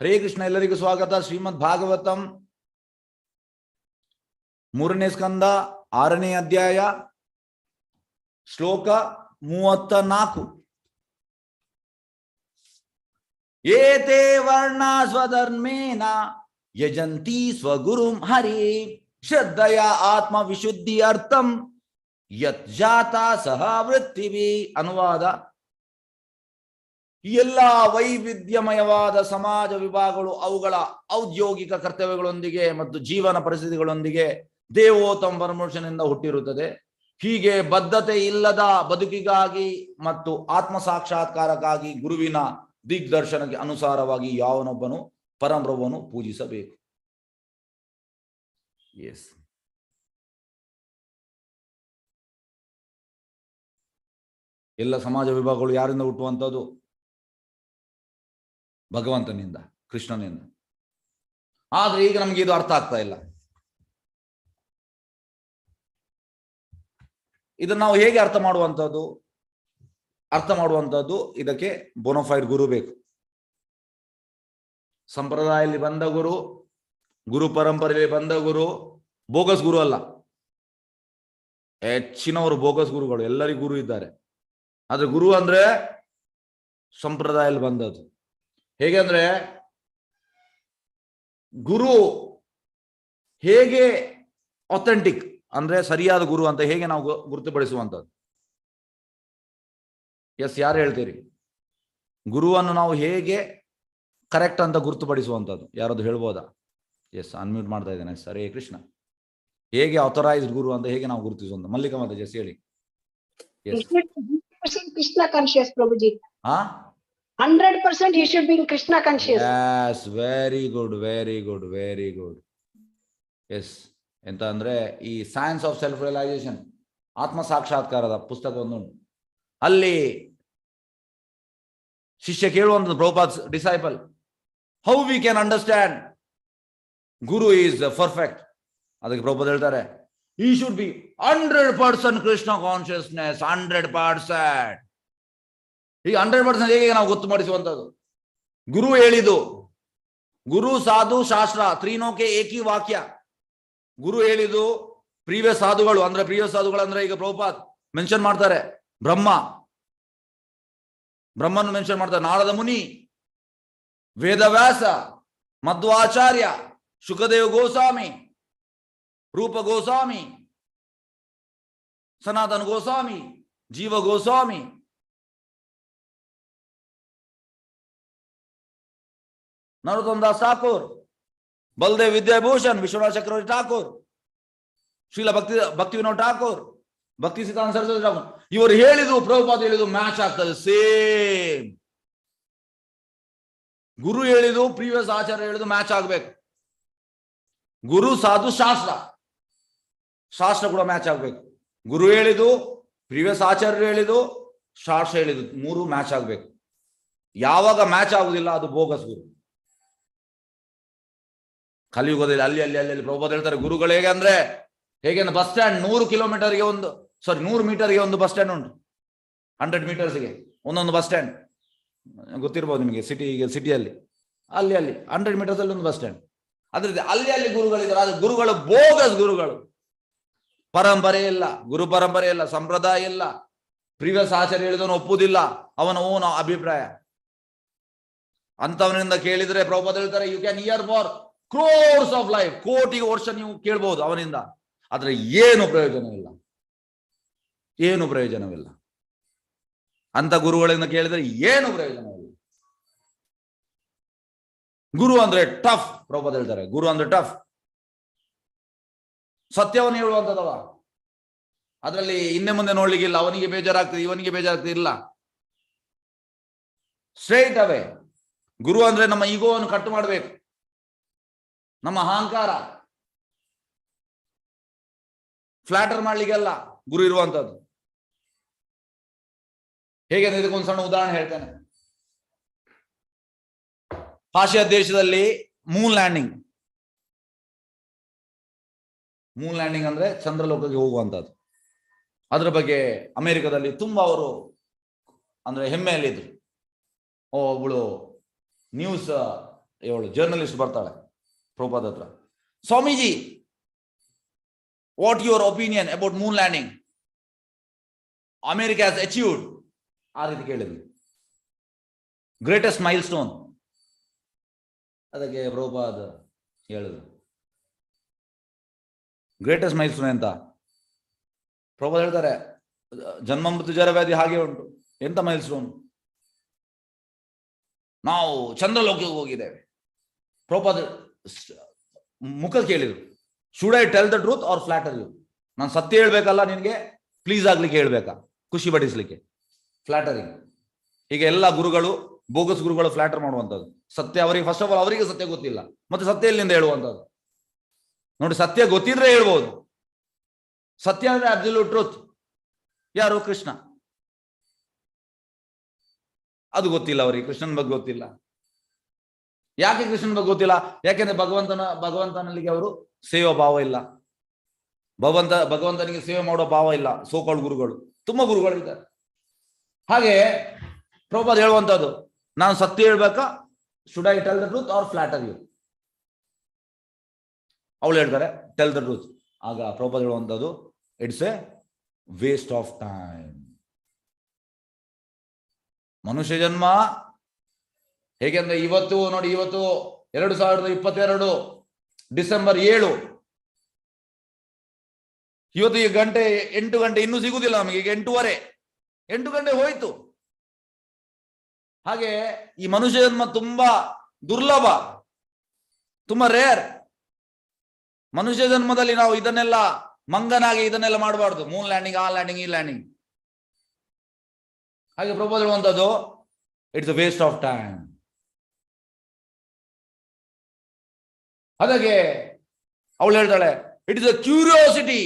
ಹರೇ ಕೃಷ್ಣ. ಎಲ್ಲರಿಗೂ ಸ್ವಾಗತ. ಶ್ರೀಮದ್ ಭಾಗವತಂ 3ನೇ ಸ್ಕಂದ 6ನೇ ಅಧ್ಯಾಯ ಶ್ಲೋಕ 34. ಏತೇ ವರ್ಣ ಸ್ವಧರ್ಮೇನ ಯಜಂತಿ ಸ್ವಗುರುಂ ಹರಿ ಶ್ರದ್ಧಯ ಆತ್ಮ ವಿಶುದ್ಧಿ ಅರ್ಥಂ ಯತ್ ಜಾತ ಸಹ ವೃತ್ತಿವಿ. ಅನುವಾದ: ಎಲ್ಲ ವೈವಿಧ್ಯಮಯವಾದ ಸಮಾಜ ವಿಭಾಗಗಳು ಅವುಗಳ ಔದ್ಯೋಗಿಕ ಕರ್ತವ್ಯಗಳೊಂದಿಗೆ ಮತ್ತು ಜೀವನ ಪರಿಸ್ಥಿತಿಗಳೊಂದಿಗೆ ದೇವೋತ್ತಮ ಪರಮಪುರುಷನಿಂದ ಹುಟ್ಟಿರುತ್ತದೆ. ಹೀಗೆ ಬದ್ಧತೆ ಇಲ್ಲದ ಬದುಕಿಗಾಗಿ ಮತ್ತು ಆತ್ಮ ಸಾಕ್ಷಾತ್ಕಾರಕ್ಕಾಗಿ ಗುರುವಿನ ದಿಗ್ದರ್ಶನಕ್ಕೆ ಅನುಸಾರವಾಗಿ ಯಾವನೊಬ್ಬನು ಪರಮಪ್ರಭುವನ್ನು ಪೂಜಿಸಬೇಕು. ಎಸ್, ಎಲ್ಲ ಸಮಾಜ ವಿಭಾಗಗಳು ಯಾರಿಂದ ಹುಟ್ಟುವಂಥದ್ದು? ಭಗವಂತನಿಂದ, ಕೃಷ್ಣನಿಂದ. ಆದ್ರೆ ಈಗ ನಮ್ಗೆ ಇದು ಅರ್ಥ ಆಗ್ತಾ ಇಲ್ಲ. ಇದನ್ನು ನಾವು ಹೇಗೆ ಅರ್ಥ ಮಾಡುವಂಥದ್ದು? ಇದಕ್ಕೆ ಬೋನಫೈಡ್ ಗುರು ಬೇಕು. ಸಂಪ್ರದಾಯದಲ್ಲಿ ಬಂದ ಗುರು, ಗುರು ಪರಂಪರೆಯಲ್ಲಿ ಬಂದ ಗುರು, ಬೋಗಸ್ ಗುರು ಅಲ್ಲ. ಹೆಚ್ಚಿನವರು ಬೋಗಸ್ ಗುರುಗಳು. ಎಲ್ಲರಿಗೂ ಗುರು ಇದ್ದಾರೆ, ಆದ್ರೆ ಗುರು ಅಂದ್ರೆ ಸಂಪ್ರದಾಯದಲ್ಲಿ ಬಂದದ್ದು. ಹೇಗೆ ಅಂದ್ರೆ, ಗುರು ಹೇಗೆ ಅಥೆಂಟಿಕ್ ಅಂದ್ರೆ ಸರಿಯಾದ ಗುರು ಅಂತ ಹೇಗೆ ನಾವು ಗುರುತುಪಡಿಸುವಂಥದ್ದು? ಎಸ್, ಯಾರು ಹೇಳ್ತೀರಿ? ಗುರುವನ್ನು ನಾವು ಹೇಗೆ ಕರೆಕ್ಟ್ ಅಂತ ಗುರುತುಪಡಿಸುವಂಥದ್ದು? ಯಾರಾದ್ರು ಹೇಳ್ಬೋದಾ? ಎಸ್, ಅನ್ಮ್ಯೂಟ್ ಮಾಡ್ತಾ ಇದ್ದೇನೆ. ಹರೇ ಕೃಷ್ಣ. ಹೇಗೆ ಆಥರೈಸ್ಡ್ ಗುರು ಅಂತ ಹೇಗೆ ನಾವು ಗುರುತಿಸುವಂತ? ಮಲ್ಲಿಕಾ ಮಾತಾ ಜಸ್ ಹೇಳಿ. Krishna conscious, Prabhuji. 100% he should be in Krishna conscious. Yes, very good. Yes, ಎಂತ ಅಂದ್ರೆ ಈ ಸೈನ್ಸ್ ಆಫ್ ಸೆಲ್ಫ್ ರಿಯಲೈಸೇಷನ್, ಆತ್ಮ ಸಾಕ್ಷಾತ್ಕಾರದ ಪುಸ್ತಕ ಒಂದುಂಟು. ಅಲ್ಲಿ ಶಿಷ್ಯ ಕೇಳುವಂಥದ್ದು, Prabhupad disciple, how we can understand guru is perfect? ಅದಕ್ಕೆ ಪ್ರಭುಪಾದ್ ಹೇಳ್ತಾರೆ, he should be 100% Krishna consciousness, 100%. ಈ 100% ಹೇಗೆ ನಾವು ಗೊತ್ತು ಮಾಡಿಸುವಂಥದ್ದು? ಗುರು ಹೇಳಿದು, ಗುರು ಸಾಧು ಶಾಸ್ತ್ರ ತ್ರೀನೋಕೆ ಏಕಿ ವಾಕ್ಯ. ಗುರು ಹೇಳಿದು, ಪ್ರೀವಿಯಸ್ ಸಾಧುಗಳು ಅಂದ್ರೆ ಈಗ ಪ್ರಭುಪಾದ್ ಮೆನ್ಷನ್ ಮಾಡ್ತಾರೆ, ಬ್ರಹ್ಮನ್ನು ಮೆನ್ಷನ್ ಮಾಡ್ತಾರೆ, ನಾರದ ಮುನಿ, ವೇದವ್ಯಾಸ, ಮಧ್ವಾಚಾರ್ಯ, ಶುಕದೇವ ಗೋಸ್ವಾಮಿ, ರೂಪ ಗೋಸ್ವಾಮಿ, ಸನಾತನ ಗೋಸ್ವಾಮಿ, ಜೀವ ಗೋಸ್ವಾಮಿ, ನರೋತ್ತಮ ದಾಸ್ ಠಾಕೂರ್, ಬಲದೇವ್ ವಿದ್ಯಾಭೂಷಣ್, ವಿಶ್ವನಾಥ ಚಕ್ರವರ್ತಿ ಠಾಕೂರ್, ಶ್ರೀಲ ಭಕ್ತಿ ವಿನೋದ್ ಠಾಕೂರ್, ಭಕ್ತಿ ಸಿದ್ಧಾಂತ ಸರಸ್ವತಿ ಠಾಕೂರ್. ಇವರು ಹೇಳಿದ್ರು, ಪ್ರಭುಪಾದ್ ಹೇಳಿದ್ರು ಮ್ಯಾಚ್ ಆಗ್ತದೆ, ಸೇಮ್. ಗುರು ಹೇಳಿದ್ರು, ಪ್ರೀವಿಯಸ್ ಆಚಾರ್ಯ ಹೇಳಿದ್ರು ಮ್ಯಾಚ್ ಆಗ್ಬೇಕು. ಗುರು ಸಾಧು ಶಾಸ್ತ್ರ ಕೂಡ ಮ್ಯಾಚ್ ಆಗ್ಬೇಕು. ಗುರು ಹೇಳಿದು, ಪ್ರೀವಿಯಸ್ ಆಚಾರ್ಯರು ಹೇಳಿದು, ಶಾಸ್ತ್ರ ಹೇಳಿದು, 3 ಮ್ಯಾಚ್ ಆಗ್ಬೇಕು. ಯಾವಾಗ ಮ್ಯಾಚ್ ಆಗುದಿಲ್ಲ ಅದು ಬೋಗಸ್ ಗುರು. ಕಲಿಯುಗದಲ್ಲಿ ಅಲ್ಲಿ ಪ್ರಭುಪಾದ್ ಹೇಳ್ತಾರೆ, ಗುರುಗಳು ಹೇಗೆ ಅಂದ್ರೆ ಬಸ್ ಸ್ಟ್ಯಾಂಡ್ 100 ಮೀಟರ್ಗೆ ಒಂದು ಬಸ್ ಸ್ಟ್ಯಾಂಡ್ ಉಂಟು. 100 ಮೀಟರ್ಸ್ಗೆ ಒಂದೊಂದು ಬಸ್ ಸ್ಟ್ಯಾಂಡ್ ಗೊತ್ತಿರ್ಬೋದು ನಿಮಗೆ. ಸಿಟಿಯಲ್ಲಿ ಅಲ್ಲಿ 100 ಮೀಟರ್ಸ್ ಅಲ್ಲಿ ಒಂದು ಬಸ್ ಸ್ಟ್ಯಾಂಡ್. ಅದ್ರದ್ದು ಅಲ್ಲಿ ಗುರುಗಳಿದ್ದಾರೆ. ಅದು ಗುರುಗಳು ಬೋಗಸ್ ಗುರುಗಳು. ಪರಂಪರೆ ಇಲ್ಲ, ಗುರು ಪರಂಪರೆ ಇಲ್ಲ, ಸಂಪ್ರದಾಯ ಇಲ್ಲ, ಪ್ರೀವಿಯಸ್ ಆಚಾರ್ಯ ಹೇಳಿದವನು ಒಪ್ಪುವುದಿಲ್ಲ, ಅವನ ಓನ್ ಅಭಿಪ್ರಾಯ. ಅಂತವನಿಂದ ಕೇಳಿದ್ರೆ ಪ್ರಭುಪಾದ್ ಹೇಳ್ತಾರೆ, you can hear for crores of life, ಕೋಟಿಗೆ ವರ್ಷ ನೀವು ಕೇಳ್ಬಹುದು ಅವನಿಂದ, ಆದ್ರೆ ಏನು ಪ್ರಯೋಜನವಿಲ್ಲ. ಅಂತ ಗುರುಗಳಿಂದ ಕೇಳಿದ್ರೆ ಏನು ಪ್ರಯೋಜನವಿಲ್ಲ. ಗುರು ಅಂದ್ರೆ ಟಫ್. ಪ್ರಭುಪಾದ್ ಹೇಳ್ತಾರೆ, ಗುರು ಅಂದ್ರೆ ಟಫ್. ಸತ್ಯವನ್ನು ಹೇಳುವಂಥದ್ದವ. ಅದರಲ್ಲಿ ಹಿಂದೆ ಮುಂದೆ ನೋಡ್ಲಿಕ್ಕಿಲ್ಲ. ಅವನಿಗೆ ಬೇಜಾರಾಗ್ತದೆ, ಇವನಿಗೆ ಬೇಜಾರಾಗ್ತದೆ, ಇಲ್ಲ. Straight away. ಗುರು ಅಂದ್ರೆ ನಮ್ಮ ಈಗೋವನ್ನು ಕಟ್ಟು ಮಾಡಬೇಕು, ನಮ್ಮ ಅಹಂಕಾರ ಫ್ಲಾಟರ್ ಮಾಡ್ಲಿಕ್ಕೆಲ್ಲ ಗುರು ಇರುವಂತದ್ದು. ಹೇಗೆ ಇದಕ್ಕೊಂದು ಸಣ್ಣ ಉದಾಹರಣೆ ಹೇಳ್ತೇನೆ. ಪಾಶ್ಚಾತ್ಯ ದೇಶದಲ್ಲಿ ಮೂನ್ ಲ್ಯಾಂಡಿಂಗ್ ಅಂದ್ರೆ ಚಂದ್ರಲೋಕಕ್ಕೆ ಹೋಗುವಂತದ್ದು. ಅದ್ರ ಬಗ್ಗೆ ಅಮೆರಿಕದಲ್ಲಿ ತುಂಬಾ ಅವರು ಅಂದ್ರೆ ಹೆಮ್ಮೆಯಲ್ಲಿದ್ರು. ಒಬ್ಬಳು ನ್ಯೂಸ್ ಇವಳು ಜರ್ನಲಿಸ್ಟ್ ಬರ್ತಾಳೆ ಪ್ರಭುಪಾದ ಹತ್ರ, Swamiji what your opinion about Moon landing, America has achieved, ಆ ರೀತಿ ಕೇಳಿದ್ವಿ, ಗ್ರೇಟೆಸ್ಟ್ ಮೈಲ್ ಸ್ಟೋನ್. ಅದಕ್ಕೆ ಪ್ರಭುಪಾದ ಹೇಳಿದ್ರು, ಗ್ರೇಟೆಸ್ಟ್ ಮೈಲ್ ಸ್ಟೋನ್ ಅಂತ ಪ್ರಭುಪಾದ ಹೇಳ್ತಾರೆ, ಜನ್ಮ ಮೃತ್ಯು ಜರ ವ್ಯಾಧಿ ಹಾಗೆ ಉಂಟು, ಎಂತ ಮೈಲ್ ಸ್ಟೋನ್, ನಾವು ಚಂದ್ರಲೋಕಕ್ಕೆ ಹೋಗಿದ್ದೇವೆ. ಪ್ರಭುಪಾದ ಮುಖ ಕೇಳಿದ್ರು, should I tell the truth or flatter you, ನಾನು ಸತ್ಯ ಹೇಳ್ಬೇಕಲ್ಲ ನಿನಗೆ ಪ್ಲೀಸ್ ಆಗ್ಲಿಕ್ಕೆ ಹೇಳ್ಬೇಕಾ, ಖುಷಿ ಪಡಿಸ್ಲಿಕ್ಕೆ, ಫ್ಲಾಟರಿಂಗ್. ಈಗ ಎಲ್ಲ ಗುರುಗಳು ಬೋಗಸ್ ಗುರುಗಳು ಫ್ಲಾಟರ್ ಮಾಡುವಂಥದ್ದು. ಸತ್ಯ ಅವರಿಗೆ ಫಸ್ಟ್ ಆಫ್ ಆಲ್ ಅವರಿಗೆ ಸತ್ಯ ಗೊತ್ತಿಲ್ಲ, ಮತ್ತೆ ಸತ್ಯ ಎಲ್ಲಿಂದ ಹೇಳುವಂಥದ್ದು. ನೋಡಿ, ಸತ್ಯ ಗೊತ್ತಿದ್ರೆ ಹೇಳ್ಬೋದು. ಸತ್ಯ ಅಂದ್ರೆ ಅಬ್ಸಲ್ಯೂಟ್ ಟ್ರೂತ್. ಯಾರು? ಕೃಷ್ಣ. ಅದು ಗೊತ್ತಿಲ್ಲ ಅವರಿಗೆ, ಕೃಷ್ಣನ ಬಗ್ಗೆ ಗೊತ್ತಿಲ್ಲ. ಯಾಕೆ ಕೃಷ್ಣನ ಬಗ್ಗೆ ಗೊತ್ತಿಲ್ಲ? ಯಾಕೆಂದ್ರೆ ಭಗವಂತನಲ್ಲಿಗೆ ಅವರು ಸೇವಾ ಭಾವ ಇಲ್ಲ, ಭಗವಂತನಿಗೆ ಸೇವೆ ಮಾಡೋ ಭಾವ ಇಲ್ಲ. ಸೋಕಾಳ್ ಗುರುಗಳು, ತುಂಬಾ ಗುರುಗಳಿದ್ದಾರೆ. ಹಾಗೆ ಪ್ರಭುಪಾದ ಹೇಳುವಂತದ್ದು, ನಾನು ಸತ್ಯ ಹೇಳ್ಬೇಕಾ, should I tell the truth or flatter you? ಅವಳು ಹೇಳ್ತಾರೆ ಟೆಲ್ ದ ಟ್ರೂತ್. ಆಗ ಪ್ರಭುಪಾದ ಹೇಳುವಂತದ್ದು, it's a waste of time. ಮನುಷ್ಯ ಜನ್ಮ ಹೇಗೆಂದ್ರೆ ಇವತ್ತು ನೋಡಿ, ಇವತ್ತು 2022 ಡಿಸೆಂಬರ್ 7, ಇವತ್ತು ಈ 8 ಗಂಟೆ ಇನ್ನೂ ಸಿಗುದಿಲ್ಲ ನಮಗೆ. ಈಗ 8 ಗಂಟೆ ಹೋಯ್ತು. ಹಾಗೆ ಈ ಮನುಷ್ಯ ಜನ್ಮ ತುಂಬಾ ದುರ್ಲಭ, ತುಂಬಾ ರೇರ್. ಮನುಷ್ಯ ಜನ್ಮದಲ್ಲಿ ನಾವು ಇದನ್ನೆಲ್ಲ ಮಂಗನಾಗಿ ಇದನ್ನೆಲ್ಲ ಮಾಡಬಾರ್ದು. ಮೂನ್ ಲ್ಯಾಂಡಿಂಗ್, ಆ ಲ್ಯಾಂಡಿಂಗ್, ಈ ಲ್ಯಾಂಡಿಂಗ್. ಹಾಗೆ ಪ್ರಭುಪಾದ ಹೇಳುವಂತದ್ದು, it's a waste of time. ಹಾಗಾಗಿ ಅವಳು ಹೇಳ್ತಾಳೆ, it is a curiosity.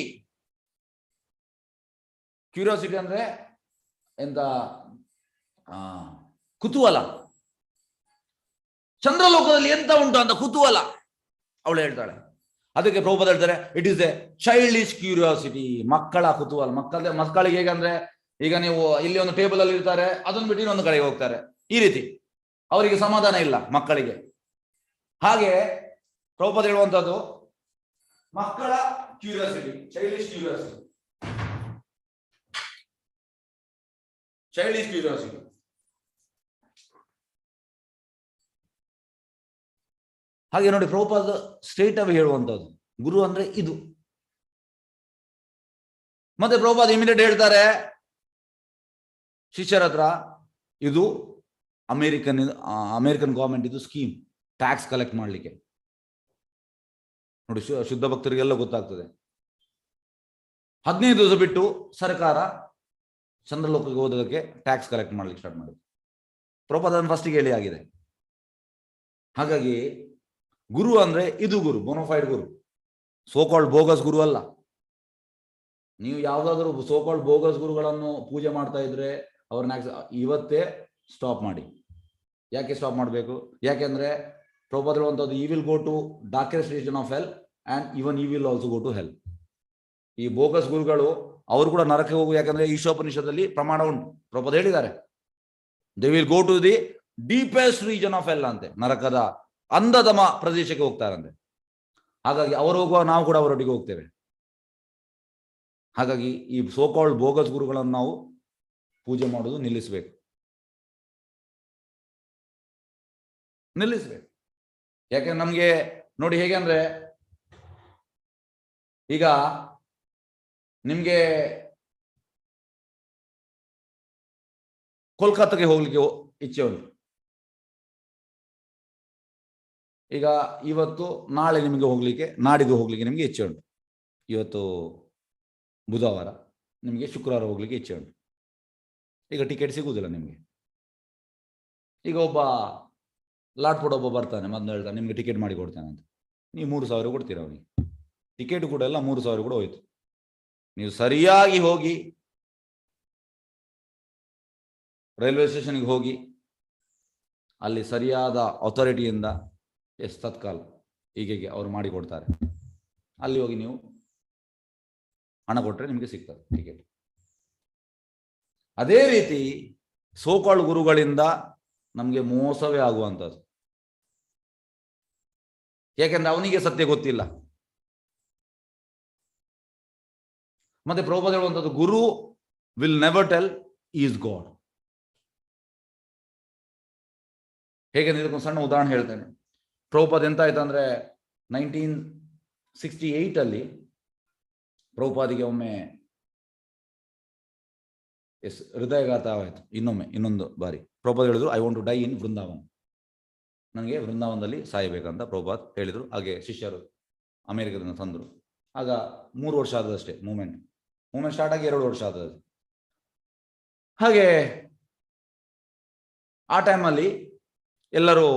Curiosity ಅಂದ್ರೆ ಎಂತ? ಕುತೂಹಲ. ಚಂದ್ರಲೋಕದಲ್ಲಿ ಎಂತ ಉಂಟು ಅಂತ ಕುತೂಹಲ ಅವಳು ಹೇಳ್ತಾಳೆ. ಅದಕ್ಕೆ ಪ್ರಭುಪಾದ ಹೇಳ್ತಾರೆ, it is A childish curiosity. ಮಕ್ಕಳ ಕುತೂಹಲ. ಮಕ್ಕಳಿಗೆ ಹೇಗಂದ್ರೆ, ಈಗ ನೀವು ಇಲ್ಲಿ ಒಂದು ಟೇಬಲ್ ಅಲ್ಲಿ ಇರ್ತಾರೆ, ಅದನ್ನು ಬಿಟ್ಟು ಇನ್ನೊಂದು ಕಡೆಗೆ ಹೋಗ್ತಾರೆ, ಈ ರೀತಿ ಅವರಿಗೆ ಸಮಾಧಾನ ಇಲ್ಲ ಮಕ್ಕಳಿಗೆ. ಹಾಗೆ ಪ್ರಭುಪಾದ ಹೇಳುವಂತದ್ದು, ಮಕ್ಕಳ curiosity, childish curiosity, childish curiosity. ಹಾಗೆ ನೋಡಿ, ಪ್ರಭುಪಾದ ಸ್ಟ್ರೇಟ್ ಆಗಿ ಹೇಳುವಂತದ್ದು, ಗುರು ಅಂದ್ರೆ ಇದು. ಮತ್ತೆ ಪ್ರಭುಪಾದ ಇಮಿಡಿಯೇಟ್ ಹೇಳ್ತಾರೆ ಶಿಷ್ಯರ ಹತ್ರ, ಇದು ಅಮೆರಿಕನ್ ಗವರ್ಮೆಂಟ್ ಇದು ಸ್ಕೀಮ್, ಟ್ಯಾಕ್ಸ್ ಕಲೆಕ್ಟ್ ಮಾಡ್ಲಿಕ್ಕೆ. ನೋಡಿ, ಶುದ್ಧ ಭಕ್ತರಿಗೆಲ್ಲ ಗೊತ್ತಾಗ್ತದೆ. 15 ದಿವಸ ಬಿಟ್ಟು ಸರ್ಕಾರ ಚಂದ್ರಲೋಕಕ್ಕೆ ಹೋದಕ್ಕೆ ಟ್ಯಾಕ್ಸ್ ಕಲೆಕ್ಟ್ ಮಾಡ್ಲಿಕ್ಕೆ ಸ್ಟಾರ್ಟ್ ಮಾಡಿದೆ. ಪ್ರಭುಪಾದ ಫಸ್ಟಿಗೆ ಹೇಳಿ ಆಗಿದೆ. ಹಾಗಾಗಿ ಗುರು ಅಂದ್ರೆ ಇದು ಗುರು, ಬೋನೋಫೈಡ್ ಗುರು, ಸೋಕಾಲ್ಡ್ ಬೋಗಸ್ ಗುರು ಅಲ್ಲ. ನೀವು ಯಾವ್ದಾದ್ರು ಸೋಕಾಲ್ಡ್ ಬೋಗಸ್ ಗುರುಗಳನ್ನು ಪೂಜೆ ಮಾಡ್ತಾ ಇದ್ರೆ ಅವ್ರನ್ನ ಇವತ್ತೇ ಸ್ಟಾಪ್ ಮಾಡಿ. ಯಾಕೆ ಸ್ಟಾಪ್ ಮಾಡಬೇಕು? ಯಾಕೆಂದ್ರೆ ಪ್ರಭುಪಾದ ಹೇಳುವಂಥದ್ದು, he will go to darkest region of hell and even he will also go to hell. ಈ ಬೋಗಸ್ ಗುರುಗಳು ಅವರು ಕೂಡ ನರಕಕ್ಕೆ ಹೋಗು. ಯಾಕಂದ್ರೆ ಈಶೋಪನಿಷದಲ್ಲಿ ಪ್ರಮಾಣ ಉಂಟು, ಪ್ರಭುಪಾದ ಹೇಳಿದ್ದಾರೆ, they will go to the deepest region of hell ಅಂತೆ, ನರಕದ ಅಂಧತಮ ಪ್ರದೇಶಕ್ಕೆ ಹೋಗ್ತಾರಂತೆ. ಹಾಗಾಗಿ ಅವರು ಹೋಗುವಾಗ ನಾವು ಕೂಡ ಅವರೊಟ್ಟಿಗೆ ಹೋಗ್ತೇವೆ. ಹಾಗಾಗಿ ಈ ಸೋಕಾಲ್ಡ್ ಬೋಗಸ್ ಗುರುಗಳನ್ನು ನಾವು ಪೂಜೆ ಮಾಡೋದು ನಿಲ್ಲಿಸಬೇಕು. ಯಾಕೆಂದ್ರೆ ನಮ್ಗೆ ನೋಡಿ, ಹೇಗೆ ಅಂದ್ರೆ, ಈಗ ನಿಮ್ಗೆ ಕೋಲ್ಕತ್ತಾಗೆ ಹೋಗ್ಲಿಕ್ಕೆ ಇಚ್ಛೆ ಉಂಟು. ಈಗ ಇವತ್ತು ನಾಳೆ ನಿಮಗೆ ಹೋಗ್ಲಿಕ್ಕೆ, ನಾಡಿದ್ದು ಹೋಗ್ಲಿಕ್ಕೆ ನಿಮಗೆ ಇಚ್ಛೆ ಉಂಟು. ಇವತ್ತು ಬುಧವಾರ, ನಿಮಗೆ ಶುಕ್ರವಾರ ಹೋಗ್ಲಿಕ್ಕೆ ಇಚ್ಛೆ ಉಂಟು. ಈಗ ಟಿಕೆಟ್ ಸಿಗುವುದಿಲ್ಲ ನಿಮಗೆ. ಈಗ ಒಬ್ಬ ಲಾಟ್ಪುಟ್ ಒಬ್ಬ ಬರ್ತಾನೆ, ಮೊದಲು ಹೇಳ್ತಾನೆ ನಿಮ್ಗೆ ಟಿಕೆಟ್ ಮಾಡಿ ಕೊಡ್ತಾನೆ ಅಂತ. ನೀವು 3,000 ಕೊಡ್ತೀರ ಅವನಿಗೆ. ಟಿಕೆಟ್ ಕೂಡ ಎಲ್ಲ 3,000 ಕೂಡ ಹೋಯ್ತು. ನೀವು ಸರಿಯಾಗಿ ಹೋಗಿ ರೈಲ್ವೆ ಸ್ಟೇಷನ್ಗೆ ಹೋಗಿ ಅಲ್ಲಿ ಸರಿಯಾದ ಅಥಾರಿಟಿಯಿಂದ ತತ್ಕಾಲ್ ಹೀಗೆ ಅವರು ಮಾಡಿಕೊಡ್ತಾರೆ. ಅಲ್ಲಿ ಹೋಗಿ ನೀವು ಹಣ ಕೊಟ್ಟರೆ ನಿಮಗೆ ಸಿಗ್ತದೆ ಟಿಕೆಟ್. ಅದೇ ರೀತಿ ಸೋಕಾಳ್ ಗುರುಗಳಿಂದ ನಮಗೆ ಮೋಸವೇ ಆಗುವಂಥದ್ದು. ಯಾಕೆಂದ್ರೆ ಅವನಿಗೆ ಸತ್ಯ ಗೊತ್ತಿಲ್ಲ. ಮತ್ತೆ ಪ್ರಭುಪಾದ ಹೇಳುವಂಥದ್ದು, guru will never tell is god. ಹೇಗೆಂದ್ರೆ ಇದಕ್ಕೊಂದು ಸಣ್ಣ ಉದಾಹರಣೆ ಹೇಳ್ತೇನೆ. ಪ್ರಭುಪಾದ ಎಂತ ಆಯ್ತಂದ್ರೆ 1968 ಪ್ರಭುಪಾದಿಗೆ ಒಮ್ಮೆ ಹೃದಯಘಾತ ಆಯಿತು. ಇನ್ನೊಂದು ಬಾರಿ ಪ್ರಭುಪಾದ ಹೇಳಿದ್ರು, I want to die in Vrindavan, ನನಗೆ ವೃಂದಾವನದಲ್ಲಿ ಸಾಯಬೇಕಂತ ಪ್ರಭುಪಾದ್ ಹೇಳಿದ್ರು. ಹಾಗೆ ಶಿಷ್ಯರು ಅಮೆರಿಕದಿಂದ ತಂದರು. ಆಗ 3 ವರ್ಷ ಆದದಷ್ಟೇ ಮೂಮೆಂಟ್ ಸ್ಟಾರ್ಟ್ ಆಗಿ 2 ವರ್ಷ ಆದದ್ದು. ಹಾಗೆ ಆ ಟೈಮಲ್ಲಿ ಎಲ್ಲರೂ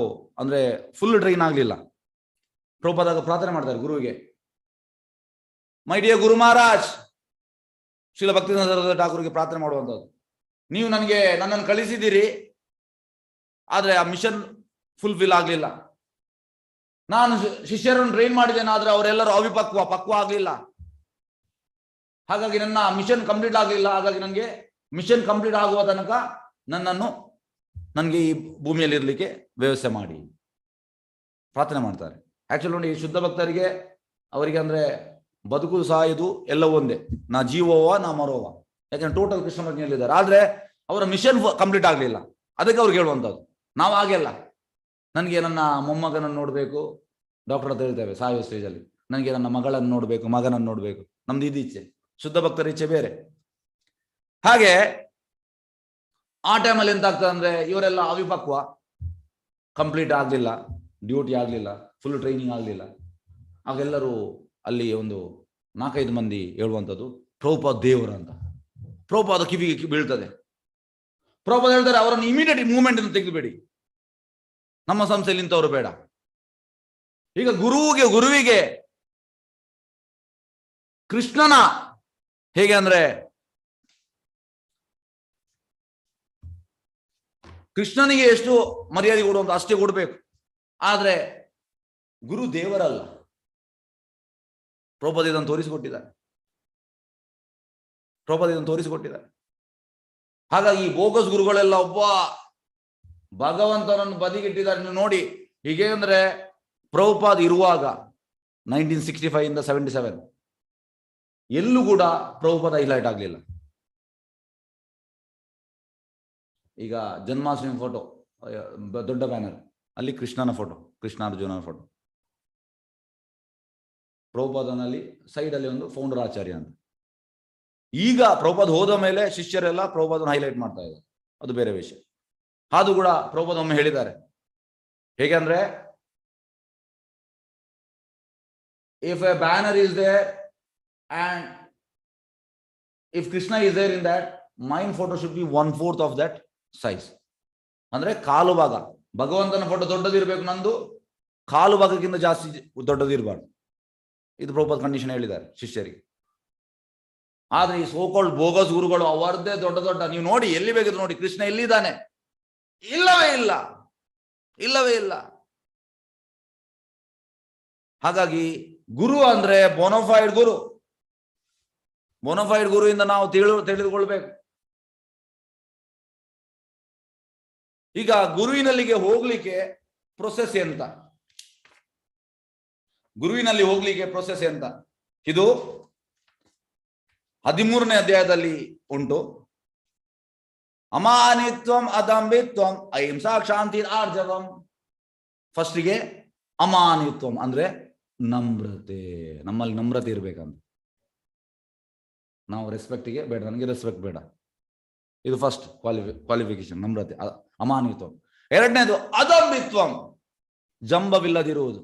ಅಂದ್ರೆ ಫುಲ್ ಟ್ರೈನ್ ಆಗಲಿಲ್ಲ. ಪ್ರಭುಪಾದಾಗ ಪ್ರಾರ್ಥನೆ ಮಾಡ್ತಾರೆ ಗುರುವಿಗೆ, ಮೈ ಡಿಯರ್ ಗುರು ಮಹಾರಾಜ್, ಶ್ರೀಲ ಭಕ್ತಿವೇದಾಂತ ಠಾಕೂರ್ಗೆ ಪ್ರಾರ್ಥನೆ ಮಾಡುವಂಥದ್ದು, ನೀವು ನನ್ನನ್ನು ಕಳಿಸಿದ್ದೀರಿ, ಆದರೆ ಆ ಮಿಷನ್ ಫುಲ್ಫಿಲ್ ಆಗಲಿಲ್ಲ. ನಾನು ಶಿಷ್ಯರನ್ನು ಟ್ರೈನ್ ಮಾಡಿದ್ದೇನೆ, ಆದರೆ ಅವರೆಲ್ಲರೂ ಪಕ್ವ ಆಗಲಿಲ್ಲ. ಹಾಗಾಗಿ ನನ್ನ ಮಿಷನ್ ಕಂಪ್ಲೀಟ್ ಆಗಲಿಲ್ಲ. ಹಾಗಾಗಿ ನನಗೆ ಮಿಷನ್ ಕಂಪ್ಲೀಟ್ ಆಗುವ ತನಕ ನನಗೆ ಈ ಭೂಮಿಯಲ್ಲಿ ಇರಲಿಕ್ಕೆ ವ್ಯವಸ್ಥೆ ಮಾಡಿ ಪ್ರಾರ್ಥನೆ ಮಾಡ್ತಾರೆ. ಆಕ್ಚುಲಿ ನೋಡಿ, ಶುದ್ಧ ಭಕ್ತರಿಗೆ ಅವರಿಗೆ ಅಂದ್ರೆ ಬದುಕು ಸಾಯುವುದು ಎಲ್ಲ ಒಂದೇ, ನಾ ಜೀವೋವ ನಾ ಮರೋವ. ಯಾಕಂದ್ರೆ ಟೋಟಲ್ ಕೃಷ್ಣ ಪ್ರಜ್ಞೆಯಲ್ಲಿದ್ದಾರೆ. ಆದ್ರೆ ಅವರ ಮಿಷನ್ ಕಂಪ್ಲೀಟ್ ಆಗಲಿಲ್ಲ. ಅದಕ್ಕೆ ಅವ್ರಿಗೆ ಹೇಳುವಂಥದ್ದು, ನಾವು ಹಾಗೆಲ್ಲ, ನನಗೆ ನನ್ನ ಮೊಮ್ಮಗನನ್ನು ನೋಡಬೇಕು, ಡಾಕ್ಟರ್ ಅಂತ ಹೇಳ್ತೇವೆ ಸಾಯುವ ಸ್ಟೇಜಲ್ಲಿ, ನನಗೆ ನನ್ನ ಮಗಳನ್ನು ನೋಡಬೇಕು, ಮಗನನ್ನು ನೋಡಬೇಕು, ನಮ್ದು ಇದು ಇಚ್ಛೆ. ಶುದ್ಧ ಭಕ್ತರ ಇಚ್ಛೆ ಬೇರೆ. ಹಾಗೆ ಆ ಟೈಮಲ್ಲಿ ಎಂತ ಆಗ್ತದೆ ಅಂದ್ರೆ, ಇವರೆಲ್ಲ ಅವಿಪಕ್ವ, ಕಂಪ್ಲೀಟ್ ಆಗಲಿಲ್ಲ, ಡ್ಯೂಟಿ ಆಗಲಿಲ್ಲ, ಫುಲ್ ಟ್ರೈನಿಂಗ್ ಆಗಲಿಲ್ಲ. ಆಗೆಲ್ಲರೂ ಅಲ್ಲಿ ಒಂದು 4-5 ಮಂದಿ ಹೇಳುವಂಥದ್ದು, ಪ್ರಭುಪಾದ ದೇವರ ಅಂತ. ಪ್ರಭುಪಾದ ಕಿವಿಗೆ ಬೀಳ್ತದೆ. ಪ್ರಭುಪಾದ ಹೇಳ್ತಾರೆ, ಅವರನ್ನು ಇಮಿಡಿಯೇಟ್ ಮೂವ್ಮೆಂಟ್ ಅನ್ನು ತೆಗೆದುಬೇಡಿ, ನಮ್ಮ ಸಂಸ್ಥೆಯಲ್ಲಿ ಇಂಥವ್ರು ಬೇಡ. ಈಗ ಗುರುವಿಗೆ ಕೃಷ್ಣನ ಹೇಗೆ ಅಂದ್ರೆ, ಕೃಷ್ಣನಿಗೆ ಎಷ್ಟು ಮರ್ಯಾದೆ ಕೊಡುವಂತ ಅಷ್ಟೇ ಕೊಡಬೇಕು. ಆದ್ರೆ ಗುರು ದೇವರಲ್ಲ. ಪ್ರಭುಪಾದ ಇದನ್ನು ತೋರಿಸಿಕೊಟ್ಟಿದ್ದಾರೆ. ಹಾಗಾಗಿ ಈ ಬೋಗಸ್ ಗುರುಗಳೆಲ್ಲ ಒಬ್ಬ ಭಗವಂತನನ್ನು ಬದಿಗಿಟ್ಟಿದ್ದಾರೆ. ನೀವು ನೋಡಿ, ಹೀಗೆ ಅಂದ್ರೆ ಪ್ರಭುಪಾದ ಇರುವಾಗ 1965 ಇಂದ 77 ಎಲ್ಲೂ ಕೂಡ ಪ್ರಭುಪಾದ ಹೈಲೈಟ್ ಆಗಲಿಲ್ಲ. ಈಗ ಜನ್ಮಾಷ್ಟಮಿ ಫೋಟೋ, ದೊಡ್ಡ ಬ್ಯಾನರ್, ಅಲ್ಲಿ ಕೃಷ್ಣನ ಫೋಟೋ, ಕೃಷ್ಣ ಅರ್ಜುನನ ಫೋಟೋ. ಪ್ರಭುಪಾದನಲ್ಲಿ ಸೈಡಲ್ಲಿ ಒಂದು ಫೌಂಡರ್ ಆಚಾರ್ಯ ಅಂತ. ಈಗ ಪ್ರಭುಪಾದ ಹೋದ ಮೇಲೆ ಶಿಷ್ಯರೆಲ್ಲ ಪ್ರಭುಪಾದನ ಹೈಲೈಟ್ ಮಾಡ್ತಾ ಇದ್ದಾರೆ, ಅದು ಬೇರೆ ವಿಷಯ. ಅದು ಕೂಡ ಪ್ರಭುಪಾದ ಒಮ್ಮೆ ಹೇಳಿದ್ದಾರೆ, ಹೇಗೆಂದ್ರೆ, if a banner is there and if Krishna is there in that, mine photo should be 1/4 of that size. ಅಂದ್ರೆ ಕಾಲು ಭಾಗ ಭಗವಂತನ ಫೋಟೋ ದೊಡ್ಡದಿರ್ಬೇಕು, ನಂದು ಕಾಲು ಭಾಗಕ್ಕಿಂತ ಜಾಸ್ತಿ ದೊಡ್ಡದಿರಬಾರ್ದು. ಇದು ಪ್ರಭುಪಾದ ಕಂಡೀಷನ್ ಹೇಳಿದ್ದಾರೆ ಶಿಷ್ಯರಿಗೆ. ಆದ್ರೆ ಈ ಸೋಕಾಲ್ಡ್ ಬೋಗಸ್ ಗುರುಗಳು ಅವರದ್ದೇ ದೊಡ್ಡ ನೀವು ನೋಡಿ, ಎಲ್ಲಿ ಬೇಕಿದ್ರು ನೋಡಿ, ಕೃಷ್ಣ ಎಲ್ಲಿದ್ದಾನೆ? ಇಲ್ಲವೇ ಇಲ್ಲ. ಹಾಗಾಗಿ ಗುರು ಅಂದ್ರೆ ಬೋನೋಫೈಡ್ ಗುರುವಿಂದ ನಾವು ತಿಳಿದುಕೊಳ್ಬೇಕು. ಈಗ ಗುರುವಿನಲ್ಲಿಗೆ ಹೋಗ್ಲಿಕ್ಕೆ ಪ್ರೊಸೆಸ್ ಎಂತ? ಇದು 13ನೇ ಅಧ್ಯಾಯದಲ್ಲಿ ಉಂಟು. ಅಮಾನಿತ್ವಂ ಅದಂಬಿತ್ವಂ ಅಹಿಂಸಾ ಕ್ಷಾಂತಿ ಆರ್ಜವಂ. ಫಸ್ಟಿಗೆ ಅಮಾನಿತ್ವಂ ಅಂದ್ರೆ ನಮ್ರತೆ, ನಮ್ಮಲ್ಲಿ ನಮ್ರತೆ ಇರ್ಬೇಕಂತ. ನಾವು ರೆಸ್ಪೆಕ್ಟಿಗೆ ಬೇಡ, ನನಗೆ ರೆಸ್ಪೆಕ್ಟ್ ಬೇಡ, ಇದು ಫಸ್ಟ್ ಕ್ವಾಲಿಫಿಕೇಶನ್, ನಮ್ರತೆ, ಅಮಾನಿತ್ವಂ. ಎರಡನೇದು ಅದಂಬಿತ್ವಂ, ಜಂಬವಿಲ್ಲದಿರುವುದು.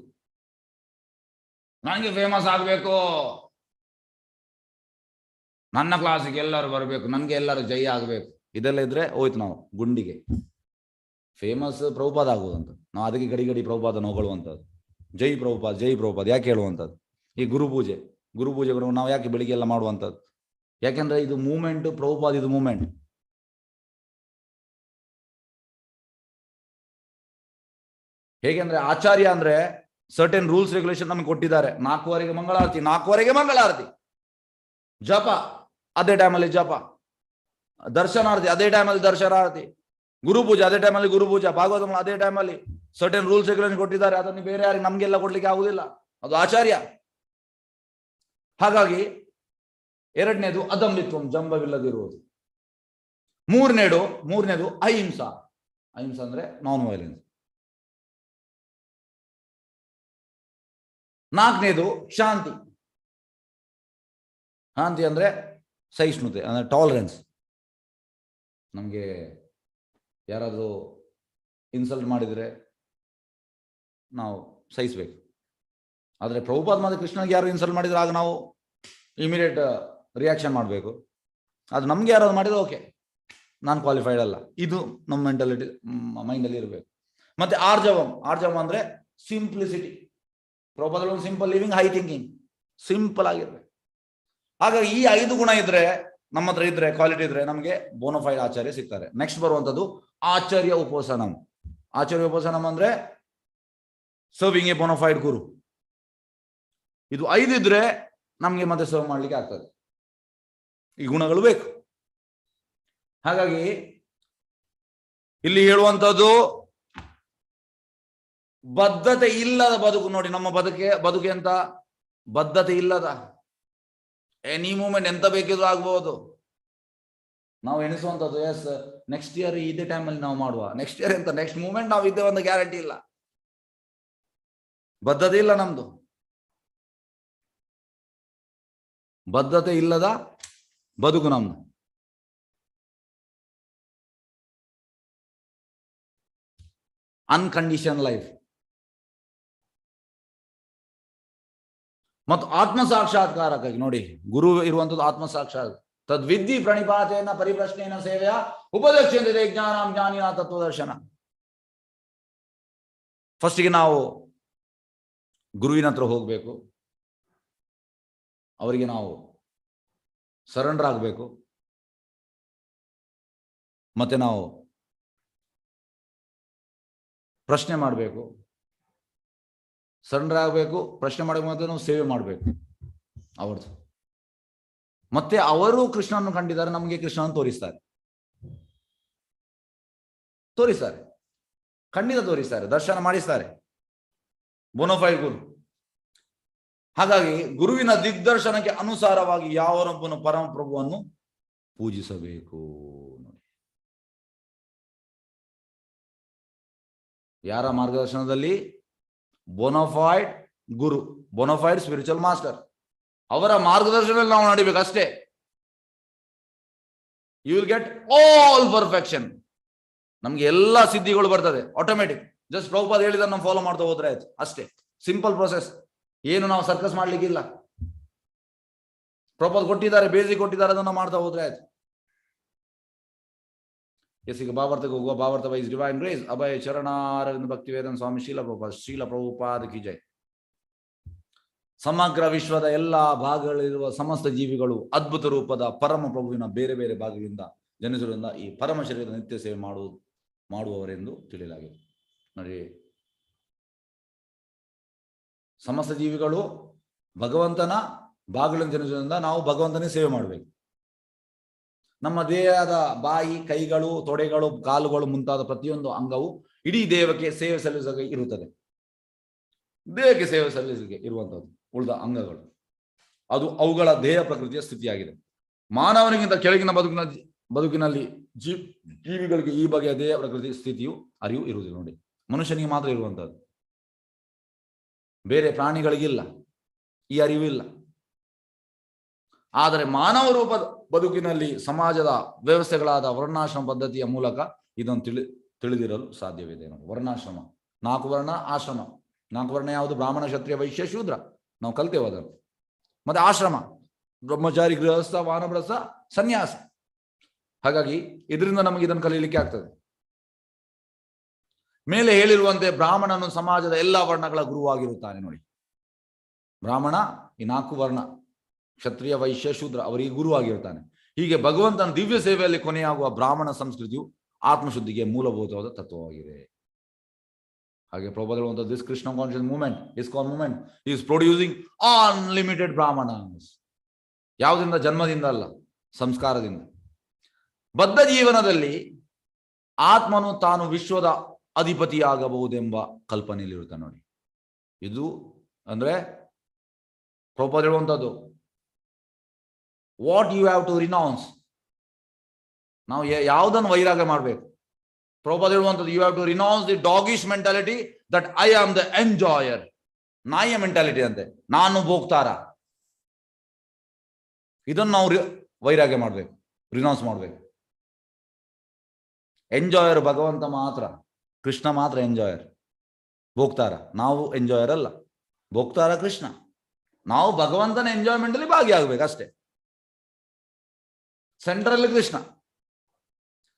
ನನಗೆ ಫೇಮಸ್ ಆಗಬೇಕು, ನನ್ನ ಕ್ಲಾಸಿಗೆ ಎಲ್ಲರೂ ಬರಬೇಕು, ನನಗೆ ಎಲ್ಲರೂ ಜೈ ಆಗಬೇಕು, ಇದೆಲ್ಲ ಇದ್ರೆ ಹೋಯ್ತು ನಾವು ಗುಂಡಿಗೆ. ಫೇಮಸ್ ಪ್ರಭುಪಾದ ಆಗುವುದಂತ, ನಾವು ಅದಕ್ಕೆ ಗಡಿ ಪ್ರಭುಪಾದನ ಹೊಗಳುವಂಥದ್ದು, ಜೈ ಪ್ರಭುಪಾದ ಯಾಕೆ ಹೇಳುವಂಥದ್ದು. ಈ ಗುರುಪೂಜೆಗಳು ನಾವು ಯಾಕೆ ಬೆಳಿಗ್ಗೆ ಎಲ್ಲ ಮಾಡುವಂಥದ್ದು? ಯಾಕೆಂದ್ರೆ ಇದು ಮೂಮೆಂಟ್, ಪ್ರಭುಪಾದ ಇದು ಮೂಮೆಂಟ್. ಹೇಗೆಂದ್ರೆ ಆಚಾರ್ಯ ಅಂದ್ರೆ ಸರ್ಟೆನ್ ರೂಲ್ಸ್ ರೆಗ್ಯುಲೇಷನ್ ನಮಗೆ ಕೊಟ್ಟಿದ್ದಾರೆ. 4:15 ಮಂಗಳಾರತಿ, ಜಪ ಅದೇ ಟೈಮಲ್ಲಿ ಜಪ, ದರ್ಶನಾರತಿ ಅದೇ ಟೈಮಲ್ಲಿ ದರ್ಶನಾರತಿ, ಗುರುಪೂಜೆ ಅದೇ ಟೈಮಲ್ಲಿ ಗುರುಪೂಜೆ, ಭಾಗವತ ಅದೇ ಟೈಮಲ್ಲಿ, ಸರ್ಟನ್ ರೂಲ್ಸ್ ರೆಗ್ಯುಲೇಷನ್ ಕೊಟ್ಟಿದ್ದಾರೆ, ಅದನ್ನು ಬೇರೆ ಯಾರಿಗೆ ನಮ್ಗೆಲ್ಲ ಕೊಡ್ಲಿಕ್ಕೆ ಆಗುದಿಲ್ಲ, ಅದು ಆಚಾರ್ಯ. ಹಾಗಾಗಿ ಎರಡನೇದು ಅದಂಬಿತ್ವಂ, ಜಂಬವಿಲ್ಲದಿರುವುದು. ಮೂರನೇದು ಅಹಿಂಸಾ. ಅಹಿಂಸಾ ಅಂದ್ರೆ ನಾನ್ ವೈಲೆನ್ಸ್. ನಾಲ್ಕನೇದು ಶಾಂತಿ. ಶಾಂತಿ ಅಂದ್ರೆ ಸಹಿಷ್ಣುತೆ, ಅಂದ್ರೆ ಟಾಲರೆನ್ಸ್. ನಮಗೆ ಯಾರಾದರೂ ಇನ್ಸಲ್ಟ್ ಮಾಡಿದರೆ ನಾವು ಸಹಿಸಬೇಕು. ಆದರೆ ಪ್ರಭುಪಾದ ಮತ್ತು ಕೃಷ್ಣನಿಗೆ ಯಾರು ಇನ್ಸಲ್ಟ್ ಮಾಡಿದ್ರೆ ಆಗ ನಾವು ಇಮಿಡಿಯೇಟ್ ರಿಯಾಕ್ಷನ್ ಮಾಡಬೇಕು. ಅದು ನಮ್ಗೆ ಯಾರಾದ್ರು ಮಾಡಿದ್ರೆ ಓಕೆ, ನಾನು ಕ್ವಾಲಿಫೈಡ್ ಅಲ್ಲ, ಇದು ನಮ್ಮ ಮೆಂಟಾಲಿಟಿ ಮೈಂಡಲ್ಲಿ ಇರಬೇಕು. ಮತ್ತೆ ಆರ್ಜವಂ ಅಂದ್ರೆ ಸಿಂಪ್ಲಿಸಿಟಿ. ಪ್ರಭುಪಾದ ಒಂದು simple living, high thinking, simple ಆಗಿರ್ಬೇಕು. ಹಾಗಾಗಿ ಈ 5 ಗುಣ ಇದ್ರೆ ನಮ್ಮ ಹತ್ರ ಇದ್ರೆ, ಕ್ವಾಲಿಟಿ ಇದ್ರೆ, ನಮಗೆ ಬೋನಫೈಡ್ ಆಚಾರ್ಯ ಸಿಗ್ತಾರೆ. ನೆಕ್ಸ್ಟ್ ಬರುವಂಥದ್ದು ಆಚಾರ್ಯ ಉಪೋಸನಂ. ಆಚಾರ್ಯ ಉಪೋಸನಂ ಅಂದ್ರೆ ಸರ್ವಿಂಗ್ ಎ ಬೋನಫೈಡ್ ಗುರು. ಇದು 5 ಇದ್ರೆ ನಮ್ಗೆ ಮತ್ತೆ ಸರ್ವ್ ಮಾಡ್ಲಿಕ್ಕೆ ಆಗ್ತದೆ. ಈ ಗುಣಗಳು ಬೇಕು. ಹಾಗಾಗಿ ಇಲ್ಲಿ ಹೇಳುವಂಥದ್ದು ಬದ್ಧತೆ ಇಲ್ಲದ ಬದುಕು. ನೋಡಿ, ನಮ್ಮ ಬದುಕೆ ಅಂತ ಬದ್ಧತೆ ಇಲ್ಲದ, ಎನಿ ಮೂಮೆಂಟ್ ಎಂತ ಬೇಕಿದ್ರು ಆಗ್ಬಹುದು. ನಾವು ಎಣಿಸುವಂಥದ್ದು ಎಸ್ ನೆಕ್ಸ್ಟ್ ಇಯರ್ ಇದೇ ಟೈಮಲ್ಲಿ ನಾವು ಮಾಡುವ, ನೆಕ್ಸ್ಟ್ ಇಯರ್ ಅಂತ, ನೆಕ್ಸ್ಟ್ ಮೂಮೆಂಟ್ ನಾವು ಇದ್ದೇವೆ ಅಂತ ಗ್ಯಾರಂಟಿ ಇಲ್ಲ. ಬದ್ಧತೆ ಇಲ್ಲ ನಮ್ದು. ಬದ್ಧತೆ ಇಲ್ಲದ ಬದುಕು ನಮ್ದು. ಅನ್ಕಂಡೀಷನ್ ಲೈಫ್. ಮತ್ತು ಆತ್ಮ ಸಾಕ್ಷಾತ್ಕಾರಕ್ಕಾಗಿ ನೋಡಿ, ಗುರು ಇರುವಂಥದ್ದು ಆತ್ಮ ಸಾಕ್ಷಾತ್. ತದ್ವಿದ್ಧಿ ಪ್ರಣಿಪಾತೇನ ಪರಿಪ್ರಶ್ನೇನ ಸೇವೆಯ ಉಪದಕ್ಷಿಣೆ ಜ್ಞಾನಂ ಜ್ಞಾನಿನ ತತ್ವದರ್ಶನ. ಫಸ್ಟಿಗೆ ನಾವು ಗುರುವಿನ ಹತ್ರ ಹೋಗಬೇಕು, ಅವರಿಗೆ ನಾವು ಸರೆಂಡರ್ ಆಗಬೇಕು, ಮತ್ತೆ ನಾವು ಪ್ರಶ್ನೆ ಮಾಡಬೇಕು, ಸರೆಂಡರ್ ಆಗಬೇಕು, ಪ್ರಶ್ನೆ ಮಾಡಬೇಕು, ಮತ್ತೆ ನಾವು ಸೇವೆ ಮಾಡಬೇಕು ಅವ್ರದ್ದು. ಮತ್ತೆ ಅವರು ಕೃಷ್ಣನನ್ನು ಕಂಡಿದ್ದಾರೆ, ನಮಗೆ ಕೃಷ್ಣನನ್ನು ತೋರಿಸ್ತಾರೆ, ಖಂಡಿತ ತೋರಿಸ್ತಾರೆ, ದರ್ಶನ ಮಾಡಿಸ್ತಾರೆ, ಬೋನಫೈಡ್ ಗುರು. ಹಾಗಾಗಿ ಗುರುವಿನ ದಿಗ್ದರ್ಶನಕ್ಕೆ ಅನುಸಾರವಾಗಿ ಯಾವನೊಬ್ಬನು ಪರಮಪ್ರಭುವನ್ನು ಪೂಜಿಸಬೇಕು. ಯಾರ ಮಾರ್ಗದರ್ಶನದಲ್ಲಿ? Bonafide guru, bonafide spiritual master. ಅವರ ಮಾರ್ಗದರ್ಶನದಲ್ಲಿ ನಾವು ನಡಿಬೇಕು ಅಷ್ಟೇ. You will get all perfection. ನಮ್ಗೆ ಎಲ್ಲ ಸಿದ್ಧಿಗಳು ಬರ್ತದೆ ಆಟೋಮೆಟಿಕ್. ಜಸ್ಟ್ ಪ್ರಭುಪಾದ ಹೇಳಿದ ನಾವು ಫಾಲೋ ಮಾಡ್ತಾ ಹೋದ್ರೆ ಆಯ್ತು ಅಷ್ಟೇ. Simple process. ಏನು ನಾವು ಸರ್ಕಸ್ ಮಾಡ್ಲಿಕ್ಕಿಲ್ಲ. ಪ್ರಭುಪಾದ ಕೊಟ್ಟಿದ್ದಾರೆ, ಬೇಸಿಕ್ ಕೊಟ್ಟಿದ್ದಾರೆ, ಅದನ್ನ ಮಾಡ್ತಾ ಹೋದ್ರೆ ಆಯ್ತು. ಈಗ ಭಾವಾರ್ಥಕ್ಕೆ ಹೋಗುವ. ಭಾವಾರ್ಥ ವೈಸ್ ಡಿವೈನ್ ಗ್ರೇಸ್ ಅಭಯ ಚರಣಾರವಿಂದ ಭಕ್ತಿ ವೇದನ್ ಸ್ವಾಮಿ ಶೀಲ ಪ್ರಭುಪಾದ ಕಿ ಜೈ. ಸಮಗ್ರ ವಿಶ್ವದ ಎಲ್ಲಾ ಭಾಗಗಳಲ್ಲಿರುವ ಸಮಸ್ತ ಜೀವಿಗಳು ಅದ್ಭುತ ರೂಪದ ಪರಮ ಪ್ರಭುವಿನ ಬೇರೆ ಬೇರೆ ಭಾಗದಿಂದ ಜನಿಸುವುದರಿಂದ ಈ ಪರಮ ಶರೀರದ ನಿತ್ಯ ಸೇವೆ ಮಾಡುವವರೆಂದು ತಿಳಿಯಲಾಗಿದೆ. ನೋಡಿ, ಸಮಸ್ತ ಜೀವಿಗಳು ಭಗವಂತನ ಭಾಗಗಳನ್ನು ಜನಿಸುವುದರಿಂದ ನಾವು ಭಗವಂತನೇ ಸೇವೆ ಮಾಡಬೇಕು. ನಮ್ಮ ದೇಹದ ಬಾಯಿ, ಕೈಗಳು, ತೊಡೆಗಳು, ಕಾಲುಗಳು ಮುಂತಾದ ಪ್ರತಿಯೊಂದು ಅಂಗವು ಇಡೀ ದೇಹಕ್ಕೆ ಸೇವೆ ಸಲ್ಲಿಸಲಿಕ್ಕೆ ಇರುತ್ತದೆ. ದೇಹಕ್ಕೆ ಸೇವೆ ಸಲ್ಲಿಸಲಿಕ್ಕೆ ಇರುವಂತದ್ದು ಉಳಿದ ಅಂಗಗಳು, ಅದು ಅವುಗಳ ದೇಹ ಪ್ರಕೃತಿಯ ಸ್ಥಿತಿಯಾಗಿದೆ. ಮಾನವನಿಗಿಂತ ಕೆಳಗಿನ ಬದುಕಿನಲ್ಲಿ ಜೀವಿಗಳಿಗೆ ಈ ಬಗೆಯ ದೇಹ ಪ್ರಕೃತಿ ಸ್ಥಿತಿಯು ಅರಿವು ಇರುವುದಿಲ್ಲ. ನೋಡಿ, ಮನುಷ್ಯನಿಗೆ ಮಾತ್ರ ಇರುವಂತದ್ದು, ಬೇರೆ ಪ್ರಾಣಿಗಳಿಗಿಲ್ಲ, ಈ ಅರಿವು ಇಲ್ಲ. ಆದರೆ ಮಾನವ ರೂಪದ ಬದುಕಿನಲ್ಲಿ ಸಮಾಜದ ವ್ಯವಸ್ಥೆಗಳಾದ ವರ್ಣಾಶ್ರಮ ಪದ್ಧತಿಯ ಮೂಲಕ ಇದನ್ನು ತಿಳಿದಿರಲು ಸಾಧ್ಯವಿದೆ. ವರ್ಣಾಶ್ರಮ, 4 ವರ್ಣ ಆಶ್ರಮ. 4 ವರ್ಣ ಯಾವುದು? ಬ್ರಾಹ್ಮಣ, ಕ್ಷತ್ರಿಯ, ವೈಶ್ಯ, ಶೂದ್ರ. ನಾವು ಕಲ್ತೇವೆ ಅದನ್ನು. ಮತ್ತೆ ಆಶ್ರಮ, ಬ್ರಹ್ಮಚಾರಿ, ಗೃಹಸ್ಥ, ವಾನಪ್ರಸ್ಥ, ಸನ್ಯಾಸ. ಹಾಗಾಗಿ ಇದರಿಂದ ನಮಗೆ ಇದನ್ನು ಕಲೀಲಿಕ್ಕೆ ಆಗ್ತದೆ. ಮೇಲೆ ಹೇಳಿರುವಂತೆ ಬ್ರಾಹ್ಮಣನು ಸಮಾಜದ ಎಲ್ಲಾ ವರ್ಣಗಳ ಗುರುವಾಗಿರುತ್ತಾನೆ. ನೋಡಿ, ಬ್ರಾಹ್ಮಣ ಈ 4 ವರ್ಣ, ಕ್ಷತ್ರಿಯ, ವೈಶ್ಯ, ಶೂದ್ರ, ಅವರಿಗೆ ಗುರುವಾಗಿರ್ತಾನೆ. ಹೀಗೆ ಭಗವಂತನ ದಿವ್ಯ ಸೇವೆಯಲ್ಲಿ ಕೊನೆಯಾಗುವ ಬ್ರಾಹ್ಮಣ ಸಂಸ್ಕೃತಿಯು ಆತ್ಮಶುದ್ಧಿಗೆ ಮೂಲಭೂತವಾದ ತತ್ವವಾಗಿದೆ. ಹಾಗೆ ಪ್ರಭುಪಾದ ಹೇಳುವಂಥದ್ದು, this Krishna conscious movement, ISKCON movement is producing unlimited brahmanas. ಯಾವುದರಿಂದ? ಜನ್ಮದಿಂದ ಅಲ್ಲ, ಸಂಸ್ಕಾರದಿಂದ. ಬದ್ಧ ಜೀವನದಲ್ಲಿ ಆತ್ಮನು ತಾನು ವಿಶ್ವದ ಅಧಿಪತಿಯಾಗಬಹುದೆಂಬ ಕಲ್ಪನೆಯಲ್ಲಿ ಇರುತ್ತೆ ನೋಡಿ. ಇದು ಅಂದ್ರೆ ಪ್ರಭುಪಾದ ಹೇಳುವಂಥದ್ದು, what you have to renounce. ನಾವು ಯಾವುದನ್ನು ವೈರಾಗ್ಯ ಮಾಡಬೇಕು? ಪ್ರಭುಪಾದ ಹೇಳುವಂಥದ್ದು, you have to renounce the doggish mentality that I am the enjoyer. ನಾಯಿಯ ಮೆಂಟಾಲಿಟಿ ಅಂತೆ, ನಾನು ಭೋಗ್ತಾರ. ಇದನ್ನು ನಾವು ವೈರಾಗ್ಯ ಮಾಡಬೇಕು, ರಿನೌನ್ಸ್ ಮಾಡಬೇಕು. ಎಂಜಾಯರ್ ಭಗವಂತ ಮಾತ್ರ, ಕೃಷ್ಣ ಮಾತ್ರ ಎಂಜಾಯರ್. ಭೋಗ್ತಾರ ನಾವು ಎಂಜಾಯರ್ ಅಲ್ಲ, ಭೋಗ್ತಾರ ಕೃಷ್ಣ. ನಾವು ಭಗವಂತನ ಎಂಜಾಯ್ಮೆಂಟ್ ಅಲ್ಲಿ ಭಾಗಿಯಾಗಬೇಕು ಅಷ್ಟೇ. ಸೆಂಟ್ರಲ್ಲಿ ಕೃಷ್ಣ.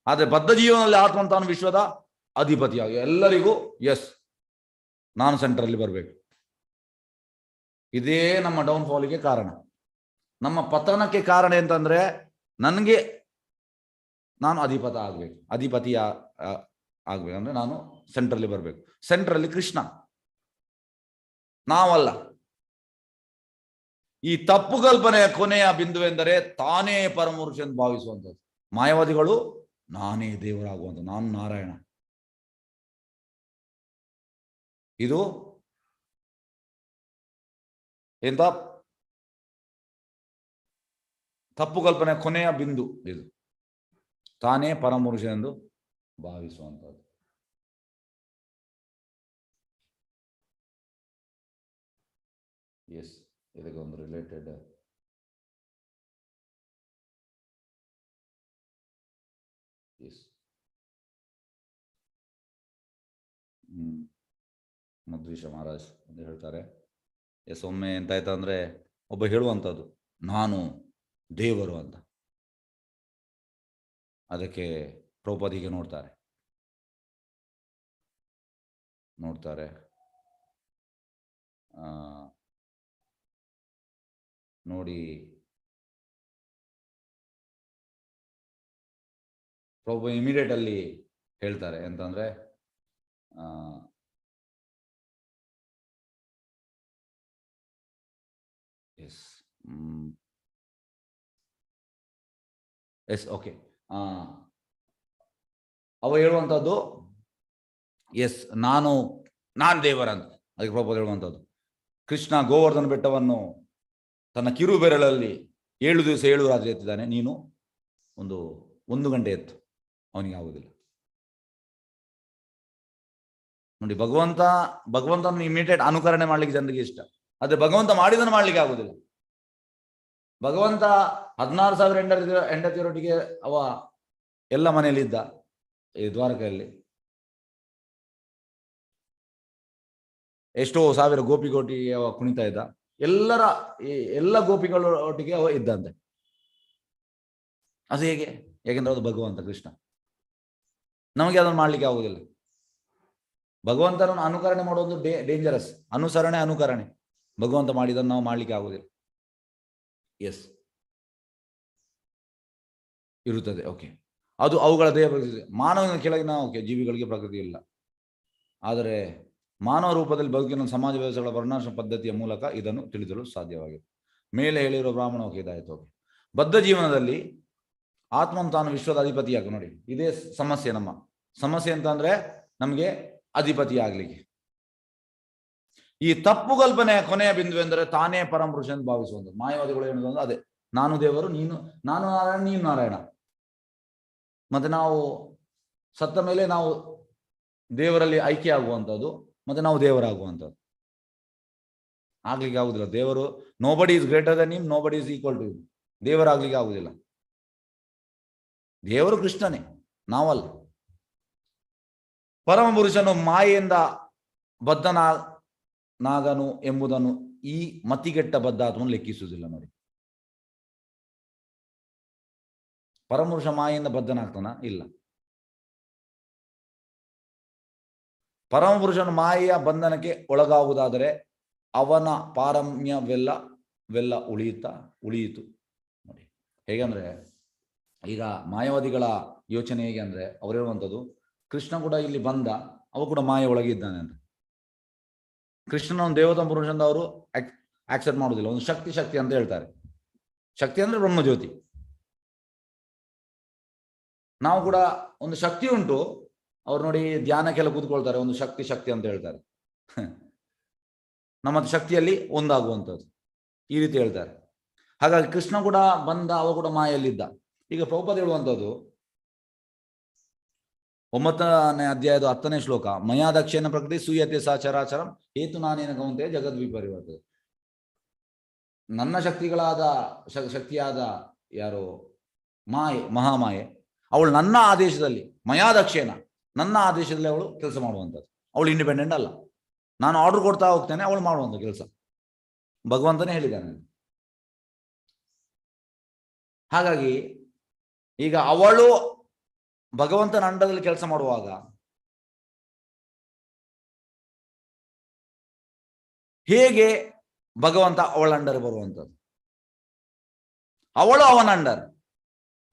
ಆದ್ರೆ ಬದ್ಧ ಜೀವನದಲ್ಲಿ ಆತ್ಮ ತಾನು ವಿಶ್ವದ ಅಧಿಪತಿಯಾಗಿ ಎಲ್ಲರಿಗೂ ಎಸ್ ನಾನು ಸೆಂಟ್ರಲ್ಲಿ ಬರಬೇಕು. ಇದೇ ನಮ್ಮ ಡೌನ್ ಫಾಲಿಗೆ ಕಾರಣ, ನಮ್ಮ ಪತನಕ್ಕೆ ಕಾರಣ ಎಂತಂದ್ರೆ ನನಗೆ ನಾನು ಅಧಿಪತಿ ಆಗ್ಬೇಕಂದ್ರೆ ನಾನು ಸೆಂಟ್ರಲ್ಲಿ ಬರಬೇಕು. ಸೆಂಟ್ರಲ್ಲಿ ಕೃಷ್ಣ, ನಾವಲ್ಲ. ಈ ತಪ್ಪು ಕಲ್ಪನೆಯ ಕೊನೆಯ ಬಿಂದುವೆಂದರೆ ತಾನೇ ಪರಮಪುರುಷ ಎಂದು ಭಾವಿಸುವಂಥದ್ದು. ಮಾಯಾವಾದಿಗಳು ನಾನೇ ದೇವರಾಗುವಂಥ, ನಾನು ನಾರಾಯಣ. ಇದು ಎಂತ ತಪ್ಪು ಕಲ್ಪನೆಯ ಕೊನೆಯ ಬಿಂದು. ಇದು ತಾನೇ ಪರಮಪುರುಷ ಎಂದು ಭಾವಿಸುವಂಥದ್ದು. ಎಸ್, ಇದಕ್ಕೆ ಒಂದು ರಿಲೇಟೆಡ್ ಎಸ್ ಮಧ್ವೀಶ ಮಹಾರಾಜ್ ಅಂತ ಹೇಳ್ತಾರೆ. ಎಸ್, ಒಮ್ಮೆ ಎಂತಾಯ್ತು ಅಂದ್ರೆ ಒಬ್ಬ ಹೇಳುವಂಥದ್ದು ನಾನು ದೇವರು ಅಂತ. ಅದಕ್ಕೆ ಪ್ರಭುಪಾದಿಗೆ ನೋಡ್ತಾರೆ ನೋಡಿ ಪ್ರಭು ಇಮಿಡಿಯೇಟ್ ಅಲ್ಲಿ ಹೇಳ್ತಾರೆ ಎಂತಂದ್ರೆ ಎಸ್ ಎಸ್ ಓಕೆ ಅವ ಹೇಳುವಂಥದ್ದು ಎಸ್ ನಾನು ದೇವರಂತ. ಅದಕ್ಕೆ ಪ್ರಭುಪಾದ ಹೇಳುವಂಥದ್ದು ಕೃಷ್ಣ ಗೋವರ್ಧನ ಬೆಟ್ಟವನ್ನು ತನ್ನ ಕಿರು ಬೆರಳಲ್ಲಿ 7 ದಿವಸ 7 ರಾತ್ರಿ ಎತ್ತಿದ್ದಾನೆ, ನೀನು ಒಂದು ಗಂಟೆ ಎತ್ತು, ಅವನಿಗೆ ಆಗುದಿಲ್ಲ. ನೋಡಿ, ಭಗವಂತನ ಇಮಿಡಿಯೇಟ್ ಅನುಕರಣೆ ಮಾಡ್ಲಿಕ್ಕೆ ಜನರಿಗೆ ಇಷ್ಟ, ಆದ್ರೆ ಭಗವಂತ ಮಾಡಿದನ್ನು ಮಾಡ್ಲಿಕ್ಕೆ ಆಗುದಿಲ್ಲ. ಭಗವಂತ 16,000 ಹೆಂಡತಿಯರೊಟ್ಟಿಗೆ ಅವ ಎಲ್ಲ ಮನೆಯಲ್ಲಿ ಇದ್ದ ಈ ದ್ವಾರಕೆಯಲ್ಲಿ. ಎಷ್ಟೋ ಸಾವಿರ ಗೋಪಿಗೊಟ್ಟಿಗೆ ಅವ ಕುಣಿತಾ ಇದ್ದ, ಎಲ್ಲ ಗೋಪಿಗಳೊಟ್ಟಿಗೆ ಅವ ಇದ್ದಂತೆ. ಅದು ಹೇಗೆ? ಯಾಕೆಂದ್ರೆ ಅದು ಭಗವಂತ ಕೃಷ್ಣ. ನಮಗೆ ಅದನ್ನು ಮಾಡ್ಲಿಕ್ಕೆ ಆಗುದಿಲ್ಲ. ಭಗವಂತನನ್ನು ಅನುಕರಣೆ ಮಾಡೋದು ಡೇಂಜರಸ್. ಅನುಕರಣೆ ಭಗವಂತ ಮಾಡಿದನ್ನು ನಾವು ಮಾಡ್ಲಿಕ್ಕೆ ಆಗುದಿಲ್ಲ. ಎಸ್ ಇರುತ್ತದೆ. ಓಕೆ, ಅದು ಅವುಗಳ ದೇಹ ಪ್ರಕೃತಿ. ಮಾನವನ ಕೆಳಗಿನ ಓಕೆ ಜೀವಿಗಳಿಗೆ ಪ್ರಕೃತಿ ಇಲ್ಲ, ಆದರೆ ಮಾನವ ರೂಪದಲ್ಲಿ ಬದುಕಿನ ಸಮಾಜ ವ್ಯವಸ್ಥೆಗಳ ವರ್ಣಾಶ್ರಮ ಪದ್ಧತಿಯ ಮೂಲಕ ಇದನ್ನು ತಿಳಿಸಲು ಸಾಧ್ಯವಾಗಿದೆ. ಮೇಲೆ ಹೇಳಿರುವ ಬ್ರಾಹ್ಮಣ ಓಕೆ ಇದಾಯ್ತು. ಓಕೆ, ಬದ್ಧ ಜೀವನದಲ್ಲಿ ಆತ್ಮನು ತಾನು ವಿಶ್ವದ ಅಧಿಪತಿಯಾಗ. ನೋಡಿ, ಇದೇ ಸಮಸ್ಯೆ. ನಮ್ಮ ಸಮಸ್ಯೆ ಅಂತ ಅಂದ್ರೆ ನಮಗೆ ಅಧಿಪತಿ ಆಗ್ಲಿಕ್ಕೆ ಈ ತಪ್ಪು ಕಲ್ಪನೆಯ ಕೊನೆಯ ಬಿಂದು ಎಂದರೆ ತಾನೇ ಪರಮಪುರುಷ ಎಂದು ಭಾವಿಸುವಂಥದ್ದು. ಮಾಯಾವಾದಿಗಳು ಹೇಳುವುದು ಅದೇ, ನಾನು ದೇವರು, ನಾನು ನಾರಾಯಣ, ನೀನು ನಾರಾಯಣ. ಮತ್ತೆ ನಾವು ಸತ್ತ ಮೇಲೆ ನಾವು ದೇವರಲ್ಲಿ ಐಕ್ಯ ಆಗುವಂಥದ್ದು, ಮತ್ತೆ ನಾವು ದೇವರಾಗುವಂಥದ್ದು. ಆಗ್ಲಿಕ್ಕೆ ಆಗುದಿಲ್ಲ. ದೇವರು nobody is greater than him, nobody is equal to him. ದೇವರಾಗ್ಲಿಕ್ಕೆ ಆಗುದಿಲ್ಲ. ದೇವರು ಕೃಷ್ಣನೇ, ನಾವಲ್ಲ. ಪರಮಪುರುಷನು ಮಾಯೆಯಿಂದ ಬದ್ಧನಾಗನು ಎಂಬುದನ್ನು ಈ ಮತಿಗೆಟ್ಟ ಬದ್ಧಾತ್ಮನು ಲೆಕ್ಕಿಸುವುದಿಲ್ಲ. ನೋಡಿ, ಪರಮಪುರುಷ ಮಾಯೆಯಿಂದ ಬದ್ಧನಾಗ್ತಾನ? ಇಲ್ಲ. ಪರಮಪುರುಷನು ಮಾಯೆಯ ಬಂಧನಕ್ಕೆ ಒಳಗಾಗುವುದಾದರೆ ಅವನ ಪಾರಮ್ಯವೆಲ್ಲ ಉಳಿಯಿತು. ನೋಡಿ, ಹೇಗಂದ್ರೆ ಈಗ ಮಾಯಾವಾದಿಗಳ ಯೋಚನೆ ಹೇಗೆ ಅಂದ್ರೆ ಅವ್ರು ಹೇಳುವಂಥದ್ದು, ಕೃಷ್ಣ ಕೂಡ ಇಲ್ಲಿ ಬಂದ, ಅವ ಕೂಡ ಮಾಯೆ ಒಳಗೆ ಇದ್ದಾನೆ ಅಂತ. ಕೃಷ್ಣನ ಒಂದು ದೇವತಾ ಪುರುಷ ಅಂತ ಅವರು ಆಕ್ಸೆಪ್ಟ್ ಮಾಡುವುದಿಲ್ಲ. ಒಂದು ಶಕ್ತಿ ಅಂತ ಹೇಳ್ತಾರೆ. ಶಕ್ತಿ ಅಂದ್ರೆ ಬ್ರಹ್ಮಜ್ಯೋತಿ. ನಾವು ಕೂಡ ಒಂದು ಶಕ್ತಿ ಉಂಟು, ಅವ್ರು ನೋಡಿ ಧ್ಯಾನಕ್ಕೆಲ್ಲ ಕೂತ್ಕೊಳ್ತಾರೆ, ಒಂದು ಶಕ್ತಿ ಶಕ್ತಿ ಅಂತ ಹೇಳ್ತಾರೆ. ನಮ್ಮ ಶಕ್ತಿಯಲ್ಲಿ ಒಂದಾಗುವಂಥದ್ದು ಈ ರೀತಿ ಹೇಳ್ತಾರೆ. ಹಾಗಾಗಿ ಕೃಷ್ಣ ಕೂಡ ಬಂದ, ಅವ ಕೂಡ ಮಾಯಲ್ಲಿದ್ದ. ಈಗ ಪ್ರಭುಪಾದ ಹೇಳುವಂಥದ್ದು 9ನೇ ಅಧ್ಯಾಯದ 10ನೇ ಶ್ಲೋಕ, ಮಯಾ ದಕ್ಷೇಣ ಪ್ರಕೃತಿ ಸೂಯತೆ ಸಾ ಚರಾಚರಂ ಹೇತು ನಾನೇನ ಕೌಂತೆ ಜಗದ್ವಿಪರಿವರ್ತದೆ. ನನ್ನ ಶಕ್ತಿಯಾದ ಯಾರು ಮಾಯೆ, ಮಹಾಮಾಯೆ, ಅವಳು ನನ್ನ ಆದೇಶದಲ್ಲಿ, ಮಯಾ ದಕ್ಷೇಣ, ನನ್ನ ಆದೇಶದಲ್ಲಿ ಅವಳು ಕೆಲಸ ಮಾಡುವಂಥದ್ದು. ಅವಳು ಇಂಡಿಪೆಂಡೆಂಟ್ ಅಲ್ಲ. ನಾನು ಆರ್ಡರ್ ಕೊಡ್ತಾ ಹೋಗ್ತೇನೆ, ಅವಳು ಮಾಡುವಂಥ ಕೆಲಸ ಭಗವಂತನೇ ಹೇಳಿದ್ದಾನೆ. ಹಾಗಾಗಿ ಈಗ ಅವಳು ಭಗವಂತನ ಅಂಡದಲ್ಲಿ ಕೆಲಸ ಮಾಡುವಾಗ ಹೇಗೆ ಭಗವಂತ ಅವಳ ಅಂಡರ್ ಬರುವಂಥದ್ದು? ಅವಳು ಅವನ ಅಂಡರ್,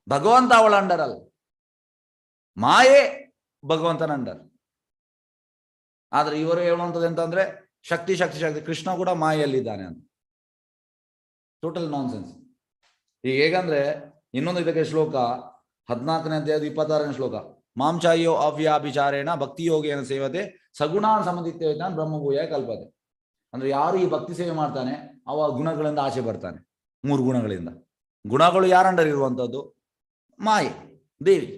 ಭಗವಂತ ಅವಳ ಅಂಡರ್ ಅಲ್ಲ. ಮಾಯೆ ಭಗವಂತನ ಅಂಡರ್. ಆದ್ರೆ ಇವರು ಹೇಳುವಂಥದ್ದು ಎಂತಂದ್ರೆ ಶಕ್ತಿ ಶಕ್ತಿ ಶಕ್ತಿ, ಕೃಷ್ಣ ಕೂಡ ಮಾಯೆಯಲ್ಲಿದ್ದಾನೆ ಅಂತ. Total nonsense. ಈಗ ಹೇಗಂದ್ರೆ ಇನ್ನೊಂದು ಇದಕ್ಕೆ ಶ್ಲೋಕ 14ನೇ ಅಧ್ಯಾಯದ 26ನೇ ಶ್ಲೋಕ, ಮಾಂಚಾಯೋ ಅವ್ಯಾಭಿಚಾರೇಣ ಭಕ್ತಿ ಯೋಗೇನ ಸೇವತೆ ಸಗುಣಾನ್ ಸಮದಿತ್ಯವೇತಾನ್ ಬ್ರಹ್ಮಭೂಯ ಕಲ್ಪತೆ. ಅಂದ್ರೆ ಯಾರು ಈ ಭಕ್ತಿ ಸೇವೆ ಮಾಡ್ತಾನೆ ಅವ ಗುಣಗಳಿಂದ ಆಚೆ ಬರ್ತಾನೆ. 3 ಗುಣಗಳಿಂದ. ಗುಣಗಳು ಯಾರಂಡರ್ ಇರುವಂಥದ್ದು? ಮಾಯೆ, ದೇವಿ.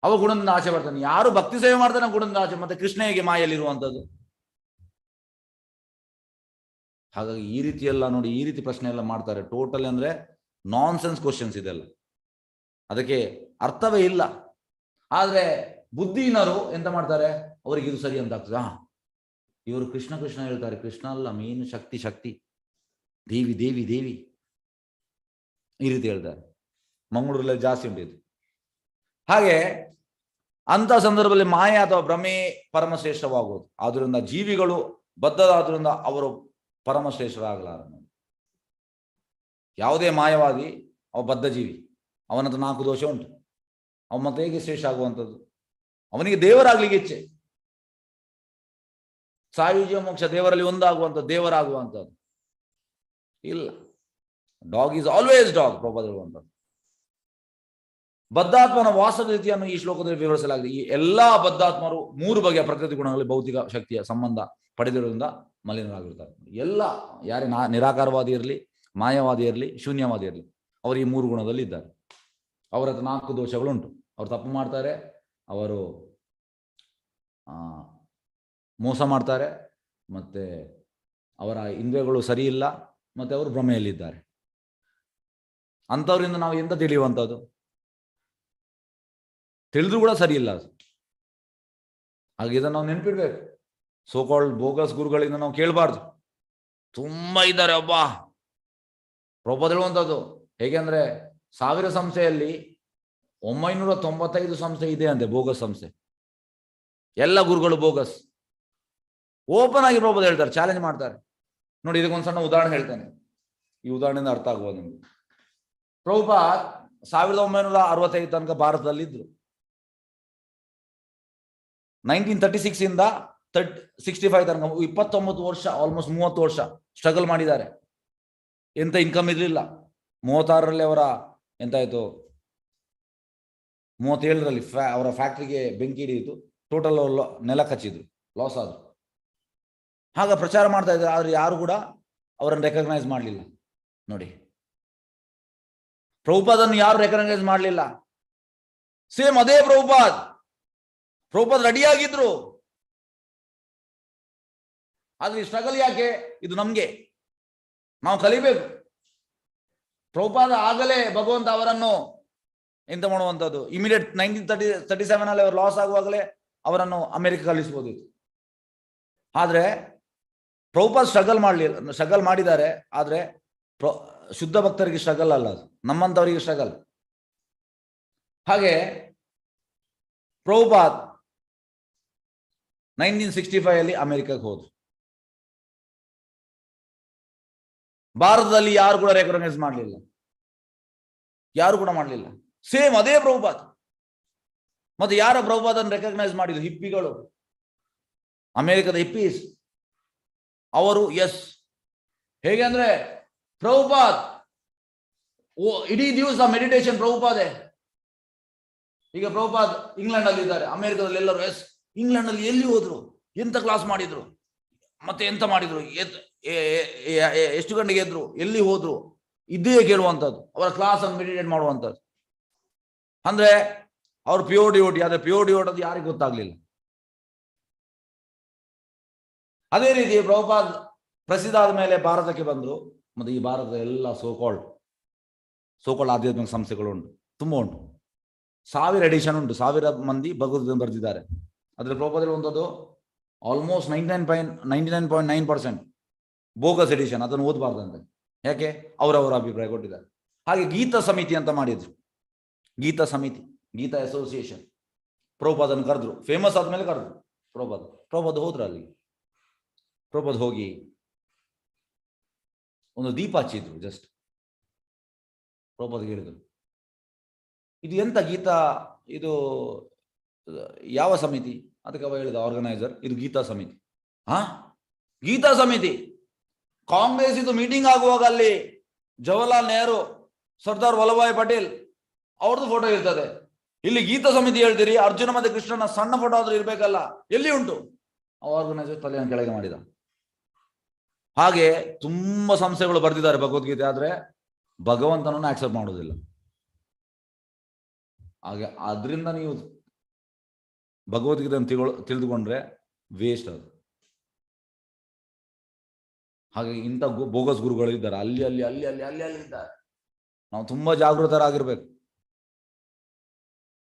ಅವ ಗುಣದಿಂದ ಆಚೆ ಬರ್ತಾನೆ. ಯಾರು ಭಕ್ತಿ ಸೇವೆ ಮಾಡ್ತಾನೆ ಗುಣದಿಂದ ಆಚೆ. ಮತ್ತೆ ಕೃಷ್ಣ ಹೇಗೆ ಮಾಯಲ್ಲಿರುವಂಥದ್ದು? ಹಾಗಾಗಿ ಈ ರೀತಿ ಎಲ್ಲ ನೋಡಿ, ಈ ರೀತಿ ಪ್ರಶ್ನೆ ಎಲ್ಲ ಮಾಡ್ತಾರೆ. ಟೋಟಲ್ ಅಂದ್ರೆ ನಾನ್ಸೆನ್ಸ್ ಕ್ವಶನ್ಸ್ ಇದೆಲ್ಲ. ಅದಕ್ಕೆ ಅರ್ಥವೇ ಇಲ್ಲ. ಆದ್ರೆ ಬುದ್ಧಿನರು ಎಂತ ಮಾಡ್ತಾರೆ, ಅವರಿಗೆ ಇದು ಸರಿ ಅಂತ ಆಗ್ತದೆ. ಇವರು ಕೃಷ್ಣ ಕೃಷ್ಣ ಹೇಳ್ತಾರೆ. ಕೃಷ್ಣ ಅಲ್ಲ, ಮೇನ್ ಶಕ್ತಿ ಶಕ್ತಿ, ದೇವಿ ದೇವಿ ದೇವಿ, ಈ ರೀತಿ ಹೇಳ್ತಾರೆ. ಮಂಗಳೂರಲ್ಲಿ ಜಾಸ್ತಿ ಉಂಟು ಇದು. ಹಾಗೆ ಅಂತ ಸಂದರ್ಭದಲ್ಲಿ ಮಾಯೆ ಅಥವಾ ಭ್ರಮೆ ಪರಮಶ್ರೇಷ್ಠವಾಗುವುದು. ಆದ್ರಿಂದ ಜೀವಿಗಳು ಬದ್ಧರಾದ್ರಿಂದ ಅವರು ಪರಮಶ್ರೇಷ್ಠರಾಗಲಾರ. ಯಾವುದೇ ಮಾಯವಾದಿ ಅವ ಬದ್ಧ ಜೀವಿ, ಅವನತ್ರ 4 ದೋಷ ಉಂಟು. ಅವ ಮತ್ತೆ ಹೇಗೆ ಶ್ರೇಷ್ಠ ಆಗುವಂಥದ್ದು? ಅವನಿಗೆ ದೇವರಾಗ್ಲಿಕ್ಕೆ ಇಚ್ಛೆ, ಸಾಯುಜ್ಯ ಮೋಕ್ಷ ದೇವರಲ್ಲಿ ಒಂದಾಗುವಂಥದ್ದು, ದೇವರಾಗುವಂಥದ್ದು ಇಲ್ಲ. Dog is always dog. Prabhupada ಹೇಳುವಂಥದ್ದು ಬದ್ಧಾತ್ಮನ ವಾಸದ ರೀತಿಯನ್ನು ಈ ಶ್ಲೋಕದಲ್ಲಿ ವಿವರಿಸಲಾಗಿದೆ. ಈ ಎಲ್ಲಾ ಬದ್ಧಾತ್ಮರು 3 ಬಗೆಯ ಪ್ರಕೃತಿ ಗುಣಗಳಲ್ಲಿ ಭೌತಿಕ ಶಕ್ತಿಯ ಸಂಬಂಧ ಪಡೆದಿರುವುದರಿಂದ ಮಲಿನರಾಗಿರ್ತಾರೆ. ಎಲ್ಲ ಯಾರೇ ನಿರಾಕಾರವಾದಿ ಇರಲಿ, ಮಾಯವಾದಿ ಇರಲಿ, ಶೂನ್ಯವಾದಿ ಇರಲಿ, ಅವರು ಈ 3 ಗುಣದಲ್ಲಿ ಇದ್ದಾರೆ. ಅವರ ಹತ್ರ 4 ದೋಷಗಳುಂಟು. ಅವರು ತಪ್ಪು ಮಾಡ್ತಾರೆ, ಅವರು ಮೋಸ ಮಾಡ್ತಾರೆ, ಮತ್ತೆ ಅವರ ಇಂದ್ರಿಯಗಳು ಸರಿ ಇಲ್ಲ, ಮತ್ತೆ ಅವರು ಭ್ರಮೆಯಲ್ಲಿದ್ದಾರೆ. ಅಂಥವರಿಂದ ನಾವು ಎಂತ ತಿಳಿಯುವಂಥದ್ದು? ತಿಳಿದ್ರು ಕೂಡ ಸರಿ ಇಲ್ಲ ಅದು. ಹಾಗೆ ಇದನ್ನು ನಾವು ನೆನಪಿಡ್ಬೇಕು. ಸೋಕಾಲ್ಡ್ ಬೋಗಸ್ ಗುರುಗಳಿಂದ ನಾವು ಕೇಳಬಾರ್ದು. ತುಂಬಾ ಇದ್ದಾರೆ. ಒಬ್ಬ ಪ್ರಭಾದ ಹೇಳುವಂಥದ್ದು ಹೇಗೆ ಅಂದ್ರೆ 1000 ಸಂಸ್ಥೆಯಲ್ಲಿ 995 ಸಂಸ್ಥೆ ಇದೆ ಅಂತೆ ಬೋಗಸ್ ಸಂಸ್ಥೆ. ಎಲ್ಲ ಗುರುಗಳು ಬೋಗಸ್. ಓಪನ್ ಆಗಿ ಪ್ರಭಾದ ಹೇಳ್ತಾರೆ, ಚಾಲೆಂಜ್ ಮಾಡ್ತಾರೆ. ನೋಡಿ, ಇದಕ್ಕೊಂದು ಸಣ್ಣ ಉದಾಹರಣೆ ಹೇಳ್ತೇನೆ. ಈ ಉದಾಹರಣೆಯಿಂದ ಅರ್ಥ ಆಗ್ಬೋದು ನಿಮ್ಗೆ. ಪ್ರಭುಪಾದ್ 1965 ತನಕ ಭಾರತದಲ್ಲಿ ಇದ್ರು. 1936 ಇಂದ 65 ತನಕ 29 ವರ್ಷ, ಆಲ್ಮೋಸ್ಟ್ 30 ವರ್ಷ ಸ್ಟ್ರಗಲ್ ಮಾಡಿದ್ದಾರೆ. ಎಂತ ಇನ್ಕಮ್ ಇರಲಿಲ್ಲ. 36ರಲ್ಲಿ ಅವರ ಎಂತಾಯ್ತು, 37ರಲ್ಲಿ ಅವರ ಫ್ಯಾಕ್ಟ್ರಿಗೆ ಬೆಂಕಿ ಹಿಡಿಯಿತು. ಟೋಟಲ್ ನೆಲ ಕಚ್ಚಿದ್ರು, ಲಾಸ್ ಆದ್ರು. ಆಗ ಪ್ರಚಾರ ಮಾಡ್ತಾ ಇದ್ದಾರೆ, ಆದ್ರೆ ಯಾರು ಕೂಡ ಅವರನ್ನು ರೆಕಗ್ನೈಸ್ ಮಾಡಲಿಲ್ಲ. ನೋಡಿ, ಪ್ರಭುಪಾದನ್ನು ಯಾರು ರೆಕಗ್ನೈಸ್ ಮಾಡಲಿಲ್ಲ. ಸೇಮ್ ಅದೇ ಪ್ರಭುಪಾದ್ ರೆಡಿಯಾಗಿದ್ರು. ಆದ್ರೆ ಈ ಸ್ಟ್ರಗಲ್ ಯಾಕೆ? ಇದು ನಮ್ಗೆ, ನಾವು ಕಲಿಬೇಕು. ಪ್ರಭುಪಾದ ಆಗಲೇ ಭಗವಂತ ಅವರನ್ನು ಎಂತ ಮಾಡುವಂಥದ್ದು, ಇಮಿಡಿಯೇಟ್ 1937 ಅವರು ಲಾಸ್ ಆಗುವಾಗಲೇ ಅವರನ್ನು ಅಮೆರಿಕ ಕಳಿಸಬಹುದಿತ್ತು. ಆದ್ರೆ ಪ್ರಭುಪಾದ ಸ್ಟ್ರಗಲ್ ಮಾಡಿದ್ದಾರೆ. ಆದ್ರೆ ಶುದ್ಧ ಭಕ್ತರಿಗೆ ಸ್ಟ್ರಗಲ್ ಅಲ್ಲ, ಅದು ನಮ್ಮಂತವರಿಗೆ ಸ್ಟ್ರಗಲ್. ಹಾಗೆ ಪ್ರಭುಪಾದ್ 1965 ಅಮೆರಿಕಕ್ಕೆ ಹೋದ್ರು. ಭಾರತದಲ್ಲಿ ಯಾರು ಕೂಡ ರೆಕಗ್ನೈಸ್ ಮಾಡಲಿಲ್ಲ, ಯಾರು ಕೂಡ ಮಾಡಲಿಲ್ಲ. ಸೇಮ್ ಅದೇ ಪ್ರಭುಪಾದ್. ಮತ್ತೆ ಯಾರ ಪ್ರಭುಪಾದನ್ನು ರೆಕಗ್ನೈಸ್ ಮಾಡಿದ್ರು? ಹಿಪ್ಪಿಗಳು, ಅಮೆರಿಕದ ಹಿಪ್ಪೀಸ್. ಅವರು ಎಸ್ ಹೇಗೆ ಅಂದ್ರೆ ಪ್ರಭುಪಾದ್ ಇಡೀ ದಿವಸ ಮೆಡಿಟೇಷನ್ ಪ್ರಭುಪಾದೆ. ಈಗ ಪ್ರಭುಪಾದ್ ಇಂಗ್ಲೆಂಡ್ ಅಲ್ಲಿ ಇದ್ದಾರೆ, ಅಮೆರಿಕದಲ್ಲಿ ಎಲ್ಲರೂ ಇಂಗ್ಲೆಂಡ್ ಅಲ್ಲಿ ಎಲ್ಲಿ ಹೋದ್ರು, ಎಂತ ಕ್ಲಾಸ್ ಮಾಡಿದ್ರು, ಮತ್ತೆ ಎಂತ ಮಾಡಿದ್ರು, ಎಷ್ಟು ಗಂಟೆಗೆ ಎದ್ರು, ಎಲ್ಲಿ ಹೋದ್ರು, ಇದೇ ಕೇಳುವಂಥದ್ದು, ಅವರ ಕ್ಲಾಸ್ ಅನ್ನು ಮೆಡಿಟೇಟ್ ಮಾಡುವಂಥದ್ದು. ಅಂದ್ರೆ ಅವ್ರು ಪ್ಯೂರ್ ಡಿವೋಟಿ, ಆದ್ರೆ ಪ್ಯೂರ್ ಡಿವೋಟಿ ಅದು ಯಾರಿಗೂ ಗೊತ್ತಾಗ್ಲಿಲ್ಲ. ಅದೇ ರೀತಿ ಪ್ರಭುಪಾದ್ ಪ್ರಸಿದ್ಧ ಆದ ಮೇಲೆ ಭಾರತಕ್ಕೆ ಬಂದ್ರು. ಮತ್ತೆ ಈ ಭಾರತದ ಎಲ್ಲ ಸೋಕಾಲ್ಡ್ ಆಧ್ಯಾತ್ಮಿಕ ಸಂಸ್ಥೆಗಳು ಉಂಟು, ತುಂಬ ಉಂಟು. 1000 ಎಡಿಷನ್ ಉಂಟು, 1000 ಮಂದಿ ಭಗವದ್ಗೀತೆ ಬರೆದಿದ್ದಾರೆ. ಅದ್ರಲ್ಲಿ ಪ್ರಭುಪಾದ್ ಹೇಳುವಂಥದ್ದು ಆಲ್ಮೋಸ್ಟ್ 99.9% ಬೋಗಸ್ ಎಡಿಷನ್, ಅದನ್ನು ಓದಬಾರ್ದಂತೆ. ಯಾಕೆ? ಅವರವರ ಅಭಿಪ್ರಾಯ ಕೊಟ್ಟಿದ್ದಾರೆ. ಹಾಗೆ ಗೀತಾ ಸಮಿತಿ ಅಂತ ಮಾಡಿದ್ರು, ಗೀತಾ ಸಮಿತಿ, ಗೀತಾ ಅಸೋಸಿಯೇಷನ್. ಪ್ರಭುಪಾದನ್ನು ಕರೆದ್ರು, ಫೇಮಸ್ ಆದ್ಮೇಲೆ ಕರೆದ್ರು ಪ್ರಭುಪಾದ್ ಹೋದ್ರು ಅಲ್ಲಿ. ಪ್ರಭುಪಾದ್ ಹೋಗಿ ಒಂದು ದೀಪ ಹಚ್ಚಿದ್ರು. ಜಸ್ಟ್ ಪ್ರಭುಪಾದ್ ಹೇಳಿದ್ರು, ಇದು ಎಂತ ಗೀತಾ, ಇದು ಯಾವ ಸಮಿತಿ? ಅದಕ್ಕೆ ಅವ ಹೇಳಿದ, ಆರ್ಗನೈಸರ್, ಇದು ಗೀತಾ ಸಮಿತಿ. ಗೀತಾ ಸಮಿತಿ? ಕಾಂಗ್ರೆಸ್ ಇದು ಮೀಟಿಂಗ್ ಆಗುವಾಗ ಅಲ್ಲಿ ಜವಾಹರ್ಲಾಲ್ ನೆಹರು, ಸರ್ದಾರ್ ವಲ್ಲಭಾಯ್ ಪಟೇಲ್ ಅವ್ರದ್ದು ಫೋಟೋ ಇರ್ತದೆ. ಇಲ್ಲಿ ಗೀತಾ ಸಮಿತಿ ಹೇಳ್ತೀರಿ, ಅರ್ಜುನ ಮತ್ತೆ ಕೃಷ್ಣನ ಸಣ್ಣ ಫೋಟೋ ಆದ್ರೂ ಇರ್ಬೇಕಲ್ಲ, ಎಲ್ಲಿ ಉಂಟು? ಆರ್ಗನೈಸರ್ ತಲೆಯನ್ನು ಕೆಳಗೆ ಮಾಡಿದ. ಹಾಗೆ ತುಂಬಾ ಸಂಸ್ಥೆಗಳು ಬರೆದಿದ್ದಾರೆ ಭಗವದ್ಗೀತೆ, ಆದ್ರೆ ಭಗವಂತನನ್ನು ಆಕ್ಸೆಪ್ಟ್ ಮಾಡುವುದಿಲ್ಲ. ಹಾಗೆ ಅದರಿಂದ ನೀವು ಭಗವದ್ಗೀತೆಯನ್ನು ತಿಳಿದುಕೊಂಡ್ರೆ ವೇಸ್ಟ್ ಅದು. ಹಾಗೆ ಇಂಥ ಬೋಗಸ್ ಗುರುಗಳು ಇದ್ದಾರೆ, ಅಲ್ಲಿ ಅಲ್ಲಿ ಅಲ್ಲಿ ಅಲ್ಲಿ ಅಲ್ಲಿ ಅಲ್ಲಿ ಇದ್ದಾರೆ. ನಾವು ತುಂಬಾ ಜಾಗೃತರಾಗಿರ್ಬೇಕು.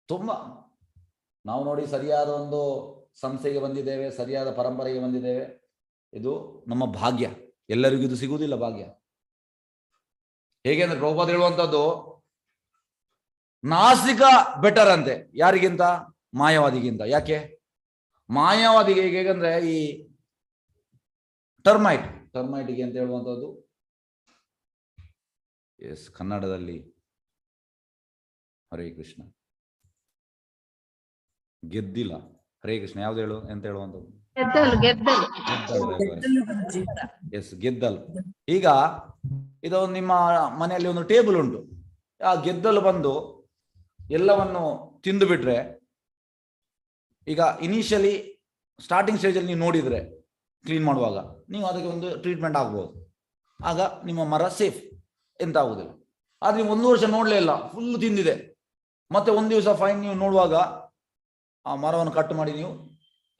ತುಂಬಾ ನಾವು ನೋಡಿ, ಸರಿಯಾದ ಒಂದು ಸಂಸ್ಥೆಗೆ ಬಂದಿದ್ದೇವೆ, ಸರಿಯಾದ ಪರಂಪರೆಗೆ ಬಂದಿದ್ದೇವೆ. ಇದು ನಮ್ಮ ಭಾಗ್ಯ. ಎಲ್ಲರಿಗೂ ಇದು ಸಿಗುವುದಿಲ್ಲ ಭಾಗ್ಯ. ಹೇಗೆ ಅಂದ್ರೆ ಪ್ರಭುಪಾದ್ ಹೇಳುವಂಥದ್ದು, ನಾಸ್ತಿಕ ಬೆಟರ್ ಅಂತೆ ಯಾರಿಗಿಂತ? ಮಾಯಾವಾದಿಗಿಂತ. ಯಾಕೆ? ಮಾಯಾವಾದಿಗೆ ಹೇಗಂದ್ರೆ ಈ ಟರ್ಮೈಟಿಗೆ ಅಂತ ಹೇಳುವಂಥದ್ದು, ಕನ್ನಡದಲ್ಲಿ ಹರೇ ಕೃಷ್ಣ, ಗೆದ್ದಿಲ್ಲ. ಹರೇ ಕೃಷ್ಣ ಯಾವ್ದು ಹೇಳು ಎಂತ ಹೇಳುವಂಥದ್ದು? ಗೆದ್ದಲು. ಈಗ ಇದು ನಿಮ್ಮ ಮನೆಯಲ್ಲಿ ಒಂದು ಟೇಬಲ್ ಉಂಟು, ಆ ಗೆದ್ದಲು ಬಂದು ಎಲ್ಲವನ್ನು ತಿಂದು ಬಿಟ್ರೆ, ಈಗ ಇನಿಷಿಯಲಿ ಸ್ಟಾರ್ಟಿಂಗ್ ಸ್ಟೇಜಲ್ಲಿ ನೀವು ನೋಡಿದ್ರೆ, ಕ್ಲೀನ್ ಮಾಡುವಾಗ ನೀವು ಅದಕ್ಕೆ ಒಂದು ಟ್ರೀಟ್ಮೆಂಟ್ ಆಗ್ಬೋದು, ಆಗ ನಿಮ್ಮ ಮರ ಸೇಫ್, ಎಂತ ಆಗುದಿಲ್ಲ. ಆದ್ರೆ ನೀವು 1 ವರ್ಷ ನೋಡ್ಲೇ ಇಲ್ಲ, ಫುಲ್ ತಿಂದಿದೆ, ಮತ್ತೆ ಒಂದು ದಿವಸ ಫೈನ್ ನೀವು ನೋಡುವಾಗ ಆ ಮರವನ್ನು ಕಟ್ ಮಾಡಿ ನೀವು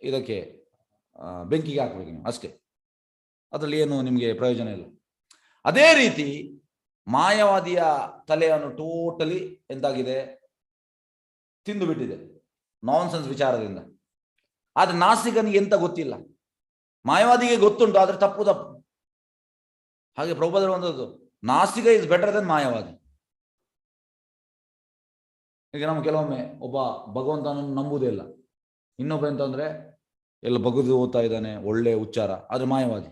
ಇದಕ್ಕೆ ಬೆಂಕಿಗೆ ಹಾಕ್ಬೇಕು ನೀವು, ಅಷ್ಟೇ. ಅದರಲ್ಲಿ ಏನು ನಿಮಗೆ ಪ್ರಯೋಜನ ಇಲ್ಲ. ಅದೇ ರೀತಿ ಮಾಯಾವಾದಿಯ ತಲೆಯನ್ನು ಟೋಟಲಿ ಎಂತಾಗಿದೆ, ತಿಂದು ಬಿಟ್ಟಿದೆ ನಾನ್ಸೆನ್ಸ್ ವಿಚಾರದಿಂದ. ಆದ್ರೆ ನಾಸ್ತಿಕನಿಗೆ ಎಂತ ಗೊತ್ತಿಲ್ಲ, ಮಾಯಾವಾದಿಗೆ ಗೊತ್ತುಂಟು, ಆದ್ರೆ ತಪ್ಪು. ಹಾಗೆ ಪ್ರಭುಪಾದ ಹೇಳುವಂಥದ್ದು, ನಾಸ್ತಿಕ ಇಸ್ ಬೆಟರ್ ದೆನ್ ಮಾಯಾವಾದಿ. ಈಗ ನಮ್ಗೆ ಕೆಲವೊಮ್ಮೆ ಒಬ್ಬ ಭಗವಂತನನ್ನು ನಂಬುವುದೇ ಇಲ್ಲ, ಇನ್ನೊಬ್ಬ ಎಂತಂದ್ರೆ ಎಲ್ಲ ಭಗವದ್ಗೀತೆ ಓದ್ತಾ ಇದ್ದಾನೆ, ಒಳ್ಳೆ ಉಚ್ಚಾರ, ಆದ್ರೆ ಮಾಯಾವಾದಿ,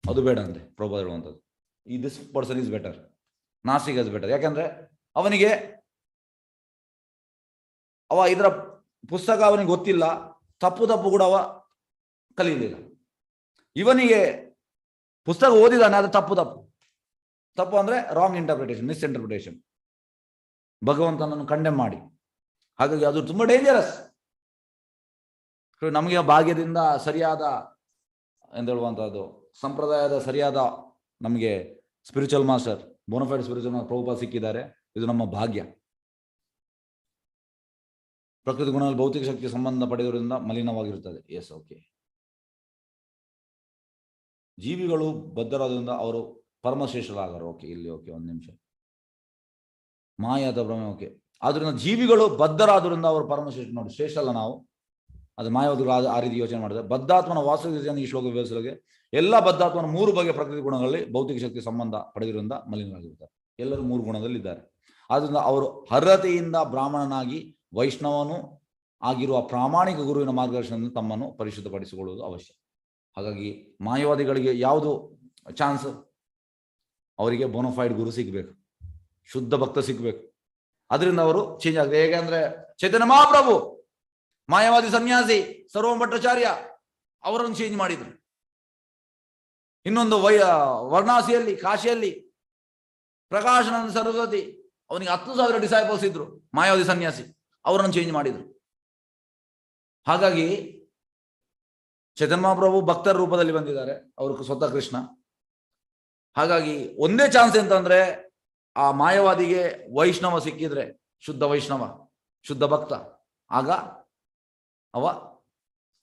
ಅದು ಬೇಡ ಅಂತೆ ಪ್ರಭುಪಾದ ಹೇಳುವಂಥದ್ದು. ಈ ದಿಸ್ ಪರ್ಸನ್ ಇಸ್ ಬೆಟರ್, ನಾಸ್ತಿಕ ಇಸ್ ಬೆಟರ್. ಯಾಕಂದ್ರೆ ಅವನಿಗೆ ಇದರ ಪುಸ್ತಕ ಅವನಿಗೆ ಗೊತ್ತಿಲ್ಲ, ತಪ್ಪು ಕೂಡ ಅವ ಕಲೀಲಿಲ್ಲ. ಇವನಿಗೆ ಪುಸ್ತಕ ಓದಿದಾನೆ, ಅದು ತಪ್ಪು ಅಂದ್ರೆ ರಾಂಗ್ ಇಂಟರ್ಪ್ರಿಟೇಷನ್, ಮಿಸ್ಇಂಟರ್ಪ್ರಿಟೇಷನ್, ಭಗವಂತನನ್ನು ಕಂಡೆಮ್ ಮಾಡಿ. ಹಾಗಾಗಿ ಅದು ತುಂಬಾ ಡೇಂಜರಸ್. ನಮಗೆ ಭಾಗ್ಯದಿಂದ ಸರಿಯಾದ ಎಂದು ಹೇಳುವಂತಹದ್ದು, ಸಂಪ್ರದಾಯದ ಸರಿಯಾದ ನಮಗೆ spiritual master, bona fide spiritual master Prabhupada ಸಿಕ್ಕಿದ್ದಾರೆ. ಇದು ನಮ್ಮ ಭಾಗ್ಯ. ಪ್ರಕೃತಿ ಗುಣದಲ್ಲಿ ಭೌತಿಕ ಶಕ್ತಿ ಸಂಬಂಧ ಪಡೆಯುವುದರಿಂದ ಮಲಿನವಾಗಿರುತ್ತದೆ. S, okay. ಜೀವಿಗಳು ಬದ್ಧರಾದ್ರಿಂದ ಅವರು ಪರಮಶ್ರೇಷ್ಠರಾಗರು. ಓಕೆ, ಇಲ್ಲಿ ಓಕೆ, 1 ನಿಮಿಷ. ಮಾಯಾದ ಭ್ರಮೆ, ಓಕೆ. ಆದ್ರಿಂದ ಜೀವಿಗಳು ಬದ್ಧರಾದ್ರಿಂದ ಅವರು ಪರಮಶ್ರೇಷ್ಠ. ನೋಡಿ, ಶ್ರೇಷ್ಠ ಅಲ್ಲ ನಾವು, ಅದು ಮಾಯಾವಾದಿಗಳು ಆ ರೀತಿ ಯೋಚನೆ ಮಾಡಿದ್ರೆ. ಬದ್ಧಾತ್ಮನ ವಾಸ್ತವಿಕತೆಯನ್ನು ಈ ಶ್ಲೋಕ ವಿವರಿಸಲಿಗೆ, ಎಲ್ಲ ಬದ್ಧಾತ್ಮನ 3 ಬಗೆಯ ಪ್ರಕೃತಿ ಗುಣಗಳಲ್ಲಿ ಭೌತಿಕ ಶಕ್ತಿ ಸಂಬಂಧ ಪಡೆದಿರುವುದರಿಂದ ಮಲಿನರಾಗಿರುತ್ತಾರೆ. ಎಲ್ಲರೂ 3 ಗುಣದಲ್ಲಿ ಇದ್ದಾರೆ. ಆದ್ರಿಂದ ಅವರು ಅರ್ಹತೆಯಿಂದ ಬ್ರಾಹ್ಮಣನಾಗಿ ವೈಷ್ಣವನು ಆಗಿರುವ ಪ್ರಾಮಾಣಿಕ ಗುರುವಿನ ಮಾರ್ಗದರ್ಶನದಿಂದ ತಮ್ಮನ್ನು ಪರಿಶುದ್ಧಪಡಿಸಿಕೊಳ್ಳುವುದು ಅವಶ್ಯ. ಹಾಗಾಗಿ ಮಾಯಾವಾದಿಗಳಿಗೆ ಯಾವುದು ಚಾನ್ಸ್? ಅವರಿಗೆ ಬೋನಫೈಡ್ ಗುರು ಸಿಗಬೇಕು, ಶುದ್ಧ ಭಕ್ತ ಸಿಗಬೇಕು. ಅದರಿಂದ ಅವರು ಚೇಂಜ್ ಆಗಿದೆ. ಹೇಗೆ ಅಂದ್ರೆ ಚೈತನ್ಯ ಮಹಾಪ್ರಭು ಮಾಯಾವಾದಿ ಸನ್ಯಾಸಿ ಸರ್ವ ಭಟ್ಟಾಚಾರ್ಯ ಅವರನ್ನು ಚೇಂಜ್ ಮಾಡಿದ್ರು. ಇನ್ನೊಂದು ವಾರಣಾಸಿಯಲ್ಲಿ, ಕಾಶಿಯಲ್ಲಿ ಪ್ರಕಾಶಾನಂದ ಸರಸ್ವತಿ, ಅವನಿಗೆ 10,000 ಡಿಸೈಪಲ್ಸ್ ಇದ್ರು, ಮಾಯಾವಾದಿ ಸನ್ಯಾಸಿ. ಅವರನ್ನು ಚೇಂಜ್ ಮಾಡಿದರು. ಹಾಗಾಗಿ ಚೈತನ್ಯ ಮಹಾಪ್ರಭು ಭಕ್ತರ ರೂಪದಲ್ಲಿ ಬಂದಿದ್ದಾರೆ, ಅವರು ಸ್ವತಃ ಕೃಷ್ಣ. ಹಾಗಾಗಿ ಒಂದೇ ಚಾನ್ಸ್ ಎಂತಂದ್ರೆ ಆ ಮಾಯವಾದಿಗೆ ವೈಷ್ಣವ ಸಿಕ್ಕಿದ್ರೆ, ಶುದ್ಧ ವೈಷ್ಣವ, ಶುದ್ಧ ಭಕ್ತ, ಆಗ ಅವ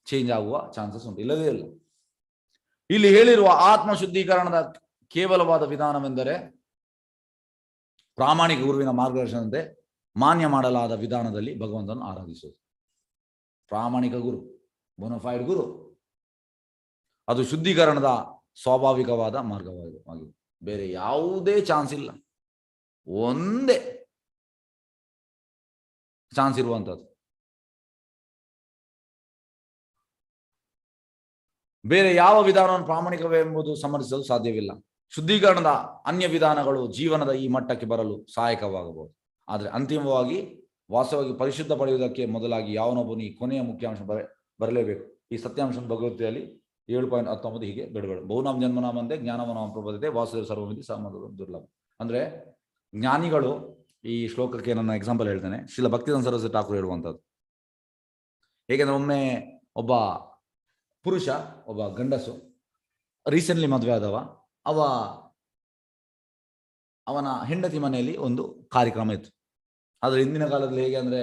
ಚೇಂಜ್ ಆಗುವ ಚಾನ್ಸಸ್ ಉಂಟು, ಇಲ್ಲವೇ ಇಲ್ಲ. ಇಲ್ಲಿ ಹೇಳಿರುವ ಆತ್ಮ ಶುದ್ಧೀಕರಣದ ಕೇವಲವಾದ ವಿಧಾನವೆಂದರೆ ಪ್ರಾಮಾಣಿಕ ಗುರುವಿನ ಮಾರ್ಗದರ್ಶನದಂತೆ ಮಾನ್ಯ ಮಾಡಲಾದ ವಿಧಾನದಲ್ಲಿ ಭಗವಂತನ ಆರಾಧಿಸುವುದು. ಪ್ರಾಮಾಣಿಕ ಗುರು, ಬೋನಫೈಡ್ ಗುರು, ಅದು ಶುದ್ಧೀಕರಣದ ಸ್ವಾಭಾವಿಕವಾದ ಮಾರ್ಗವಾಗಿದೆ. ಬೇರೆ ಯಾವುದೇ ಚಾನ್ಸ್ ಇಲ್ಲ, ಒಂದೇ ಚಾನ್ಸ್ ಇರುವಂಥದ್ದು. ಬೇರೆ ಯಾವ ವಿಧಾನವನ್ನು ಪ್ರಾಮಾಣಿಕವೆಂಬುದು ಸಮರ್ಥಿಸಲು ಸಾಧ್ಯವಿಲ್ಲ. ಶುದ್ಧೀಕರಣದ ಅನ್ಯ ವಿಧಾನಗಳು ಜೀವನದ ಈ ಮಟ್ಟಕ್ಕೆ ಬರಲು ಸಹಾಯಕವಾಗಬಹುದು, ಆದರೆ ಅಂತಿಮವಾಗಿ ವಾಸ್ತವವಾಗಿ ಪರಿಶುದ್ಧ ಪಡೆಯುವುದಕ್ಕೆ ಮೊದಲಾಗಿ ಯಾವನೊಬ್ಬನು ಈ ಕೊನೆಯ ಮುಖ್ಯಾಂಶ ಬರಲೇಬೇಕು. ಈ ಸತ್ಯಾಂಶ ಭಗವದ್ಗೀತೆಯಲ್ಲಿ 7.19 ಹೀಗೆ ಬಿಡುಗಡೆ. ಬಹುನಾಮ ಜನ್ಮನಾಮಂತೆ ಜ್ಞಾನವನಾಮ ಪ್ರಬೋಧತೆ ವಾಸುದೇವ ಸರ್ವಮಿತಿ ಸಾಮದ ದುರ್ಲಭ. ಅಂದ್ರೆ ಜ್ಞಾನಿಗಳು, ಈ ಶ್ಲೋಕಕ್ಕೆ ನನ್ನ ಎಕ್ಸಾಂಪಲ್ ಹೇಳ್ತೇನೆ, ಶ್ರೀಲ ಭಕ್ತಿವೇದಾಂತ ಸರಸ್ವತಿ ಠಾಕೂರ್ ಹೇಳುವಂಥದ್ದು. ಹೇಗೆಂದ್ರೆ ಒಮ್ಮೆ ಒಬ್ಬ ಪುರುಷ, ಒಬ್ಬ ಗಂಡಸು ರೀಸೆಂಟ್ಲಿ ಮದುವೆ ಆದವ, ಅವನ ಹೆಂಡತಿ ಮನೆಯಲ್ಲಿ ಒಂದು ಕಾರ್ಯಕ್ರಮ ಇತ್ತು. ಆದರೆ ಹಿಂದಿನ ಕಾಲದಲ್ಲಿ ಹೇಗೆ ಅಂದ್ರೆ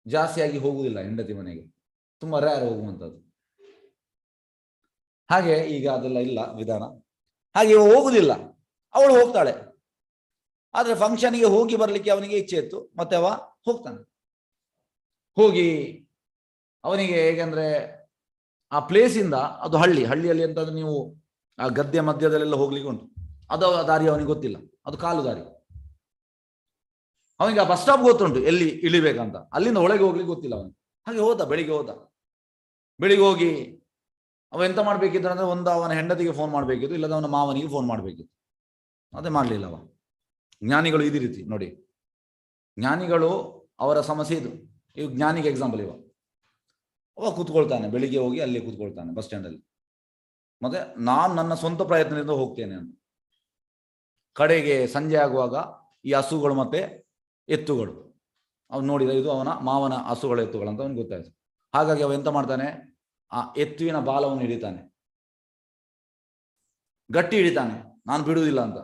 ಜಾಸ್ತಿಯಾಗಿ ಹೋಗುವುದಿಲ್ಲ ಹೆಂಡತಿ ಮನೆಗೆ, ತುಂಬಾ ರೇರ್ ಹೋಗುವಂಥದ್ದು. ಹಾಗೆ ಈಗ ಅದೆಲ್ಲ ಇಲ್ಲ ವಿಧಾನ. ಹಾಗೆ ಇವ ಹೋಗುದಿಲ್ಲ, ಅವಳು ಹೋಗ್ತಾಳೆ. ಆದ್ರೆ ಫಂಕ್ಷನ್ಗೆ ಹೋಗಿ ಬರ್ಲಿಕ್ಕೆ ಅವನಿಗೆ ಇಚ್ಛೆ ಇತ್ತು, ಮತ್ತೆ ಅವ ಹೋಗ್ತಾನೆ. ಹೋಗಿ ಅವನಿಗೆ ಹೇಗೆಂದ್ರೆ ಆ ಪ್ಲೇಸಿಂದ, ಅದು ಹಳ್ಳಿಯಲ್ಲಿ ಅಂತಂದ್ರೆ ನೀವು ಆ ಗದ್ದೆ ಮಧ್ಯದಲ್ಲೆಲ್ಲ ಹೋಗ್ಲಿಕ್ಕೆ ಉಂಟು, ಅದು ದಾರಿ ಅವನಿಗೆ ಗೊತ್ತಿಲ್ಲ, ಅದು ಕಾಲು ದಾರಿ. ಅವನಿಗೆ ಆ ಬಸ್ ಸ್ಟಾಪ್ ಗೊತ್ತುಂಟು ಎಲ್ಲಿ ಇಳಿಬೇಕಂತ, ಅಲ್ಲಿಂದ ಒಳಗೆ ಹೋಗ್ಲಿಕ್ಕೆ ಗೊತ್ತಿಲ್ಲ ಅವನಿಗೆ. ಹಾಗೆ ಬೆಳಿಗ್ಗೆ ಹೋಗಿ ಅವ ಎಂತ ಮಾಡ್ಬೇಕಿತ್ತು ಅಂದ್ರೆ, ಒಂದು ಅವನ ಹೆಂಡತಿಗೆ ಫೋನ್ ಮಾಡ್ಬೇಕಿತ್ತು, ಇಲ್ಲದ ಅವನ ಮಾವನಿಗೆ ಫೋನ್ ಮಾಡ್ಬೇಕಿತ್ತು. ಅದೇ ಮಾಡ್ಲಿಲ್ಲ ಅವ. ಜ್ಞಾನಿಗಳು ಇದೇ ರೀತಿ ನೋಡಿ, ಜ್ಞಾನಿಗಳು ಅವರ ಸಮಸ್ಯೆ ಇದು. ಇವ್ ಜ್ಞಾನಿಗೆ ಎಕ್ಸಾಂಪಲ್ ಅವ ಕೂತ್ಕೊಳ್ತಾನೆ, ಬೆಳಿಗ್ಗೆ ಹೋಗಿ ಅಲ್ಲಿ ಕೂತ್ಕೊಳ್ತಾನೆ ಬಸ್ ಸ್ಟ್ಯಾಂಡಲ್ಲಿ, ಮತ್ತೆ ನಾನು ನನ್ನ ಸ್ವಂತ ಪ್ರಯತ್ನದಿಂದ ಹೋಗ್ತೇನೆ ಅಂತ. ಕಡೆಗೆ ಸಂಜೆ ಆಗುವಾಗ ಈ ಹಸುಗಳು ಮತ್ತೆ ಎತ್ತುಗಳು, ಅವ್ನು ನೋಡಿದ ಇದು ಅವನ ಮಾವನ ಹಸುಗಳ ಎತ್ತುಗಳು ಅಂತ ಅವನಿಗೆ ಗೊತ್ತಾಯ್ತು. ಹಾಗಾಗಿ ಅವ ಎಂತ ಮಾಡ್ತಾನೆ, ಆ ಎತ್ತುವಿನ ಬಾಲವನ್ನು ಹಿಡಿತಾನೆ, ಗಟ್ಟಿ ಹಿಡಿತಾನೆ, ನಾನು ಬಿಡುವುದಿಲ್ಲ ಅಂತ.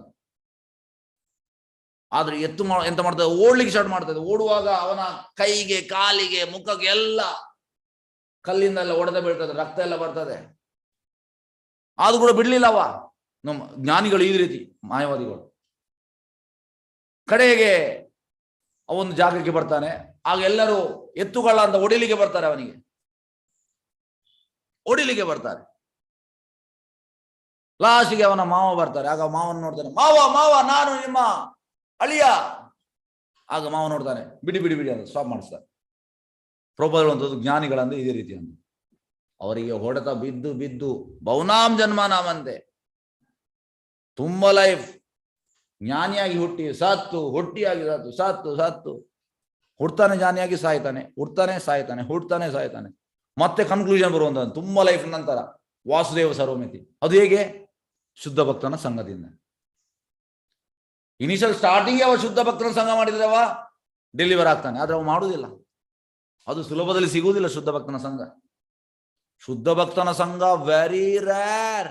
ಆದ್ರೆ ಎತ್ತು ಎಂತ ಮಾಡ್ತದೆ, ಓಡ್ಲಿಕ್ಕೆ ಸ್ಟಾರ್ಟ್ ಮಾಡ್ತದೆ. ಓಡುವಾಗ ಅವನ ಕೈಗೆ, ಕಾಲಿಗೆ, ಮುಖಕ್ಕೆ ಎಲ್ಲ ಕಲ್ಲಿಂದ ಎಲ್ಲ ಒಡೆದ ಬೀಳ್ತದೆ, ರಕ್ತ ಎಲ್ಲ ಬರ್ತದೆ. ಆದ್ರೂ ಕೂಡ ಬಿಡ್ಲಿಲ್ಲ ಅವ. ನಮ್ಮ ಜ್ಞಾನಿಗಳು ಈ ರೀತಿ, ಮಾಯವಾದಿಗಳು. ಕಡೆಗೆ ಅವೊಂದು ಜಾಗಕ್ಕೆ ಬರ್ತಾನೆ, ಆಗ ಎಲ್ಲರೂ ಎತ್ತುಗಳ ಅಂತ ಹೊಡಿಲಿಕ್ಕೆ ಬರ್ತಾರೆ, ಅವನಿಗೆ ಹೊಡಿಲಿಕ್ಕೆ ಬರ್ತಾರೆ. ಲಾಸ್ಟಿಗೆ ಅವನ ಮಾವ ಬರ್ತಾರೆ. ಆಗ ಮಾವನ ನೋಡ್ತಾನೆ, ಮಾವ ನಾನು ನಿಮ್ಮ ಅಳಿಯ. ಆಗ ಮಾವ ನೋಡ್ತಾನೆ, ಬಿಡಿ ಅಂತ ಸ್ಟಾಪ್ ಮಾಡಿಸ್ತಾರೆ. ಪ್ರಭುವಂಥದ್ದು ಜ್ಞಾನಿಗಳಂದ್ರೆ ಇದೇ ರೀತಿ ಅಂತ. ಅವರಿಗೆ ಹೊಡೆತ ಬಿದ್ದು ಬಹುನಾಮ್ ಜನ್ಮನಾಮಂತೆ ತುಂಬಾ ಲೈಫ್, ಜ್ಞಾನಿಯಾಗಿ ಹುಟ್ಟಿ ಸತ್ತು, ಹೊಟ್ಟಿಯಾಗಿ ಸತ್ತು ಹುಡ್ತಾನೆ, ಜ್ಞಾನಿಯಾಗಿ ಸಾಯ್ತಾನೆ, ಹುಡ್ತಾನೆ ಸಾಯ್ತಾನೆ. ಮತ್ತೆ ಕನ್ಕ್ಲೂಷನ್ ಬರುವಂತ ತುಂಬಾ ಲೈಫ್ ನಂತರ ವಾಸುದೇವ ಸರ್ವಮಿತಿ. ಅದು ಹೇಗೆ? ಶುದ್ಧ ಭಕ್ತನ ಸಂಘದಿಂದ. ಇನಿಷಿಯಲ್ ಸ್ಟಾರ್ಟಿಂಗ್ ಅವ ಶುದ್ಧ ಭಕ್ತನ ಸಂಘ ಮಾಡಿದ್ರೆ ಅವ ಡೆಲಿವರ್ ಆಗ್ತಾನೆ, ಆದ್ರೆ ಅವ ಮಾಡುವುದಿಲ್ಲ. ಅದು ಸುಲಭದಲ್ಲಿ ಸಿಗುವುದಿಲ್ಲ. ಶುದ್ಧ ಭಕ್ತನ ಸಂಘ ವೆರಿ ರೇರ್,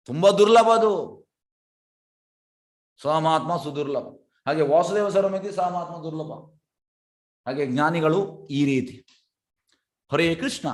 ತುಂಬಾ ದುರ್ಲಭ. ಅದು ಸಮಾತ್ಮ ಸುದುರ್ಲಭ. ಹಾಗೆ ವಾಸುದೇವ ಸರ್ವಮಿತಿ ಸಮಾತ್ಮ ದುರ್ಲಭ. ಹಾಗೆ ಜ್ಞಾನಿಗಳು ಈ ರೀತಿ. ಹರೇ ಕೃಷ್ಣ.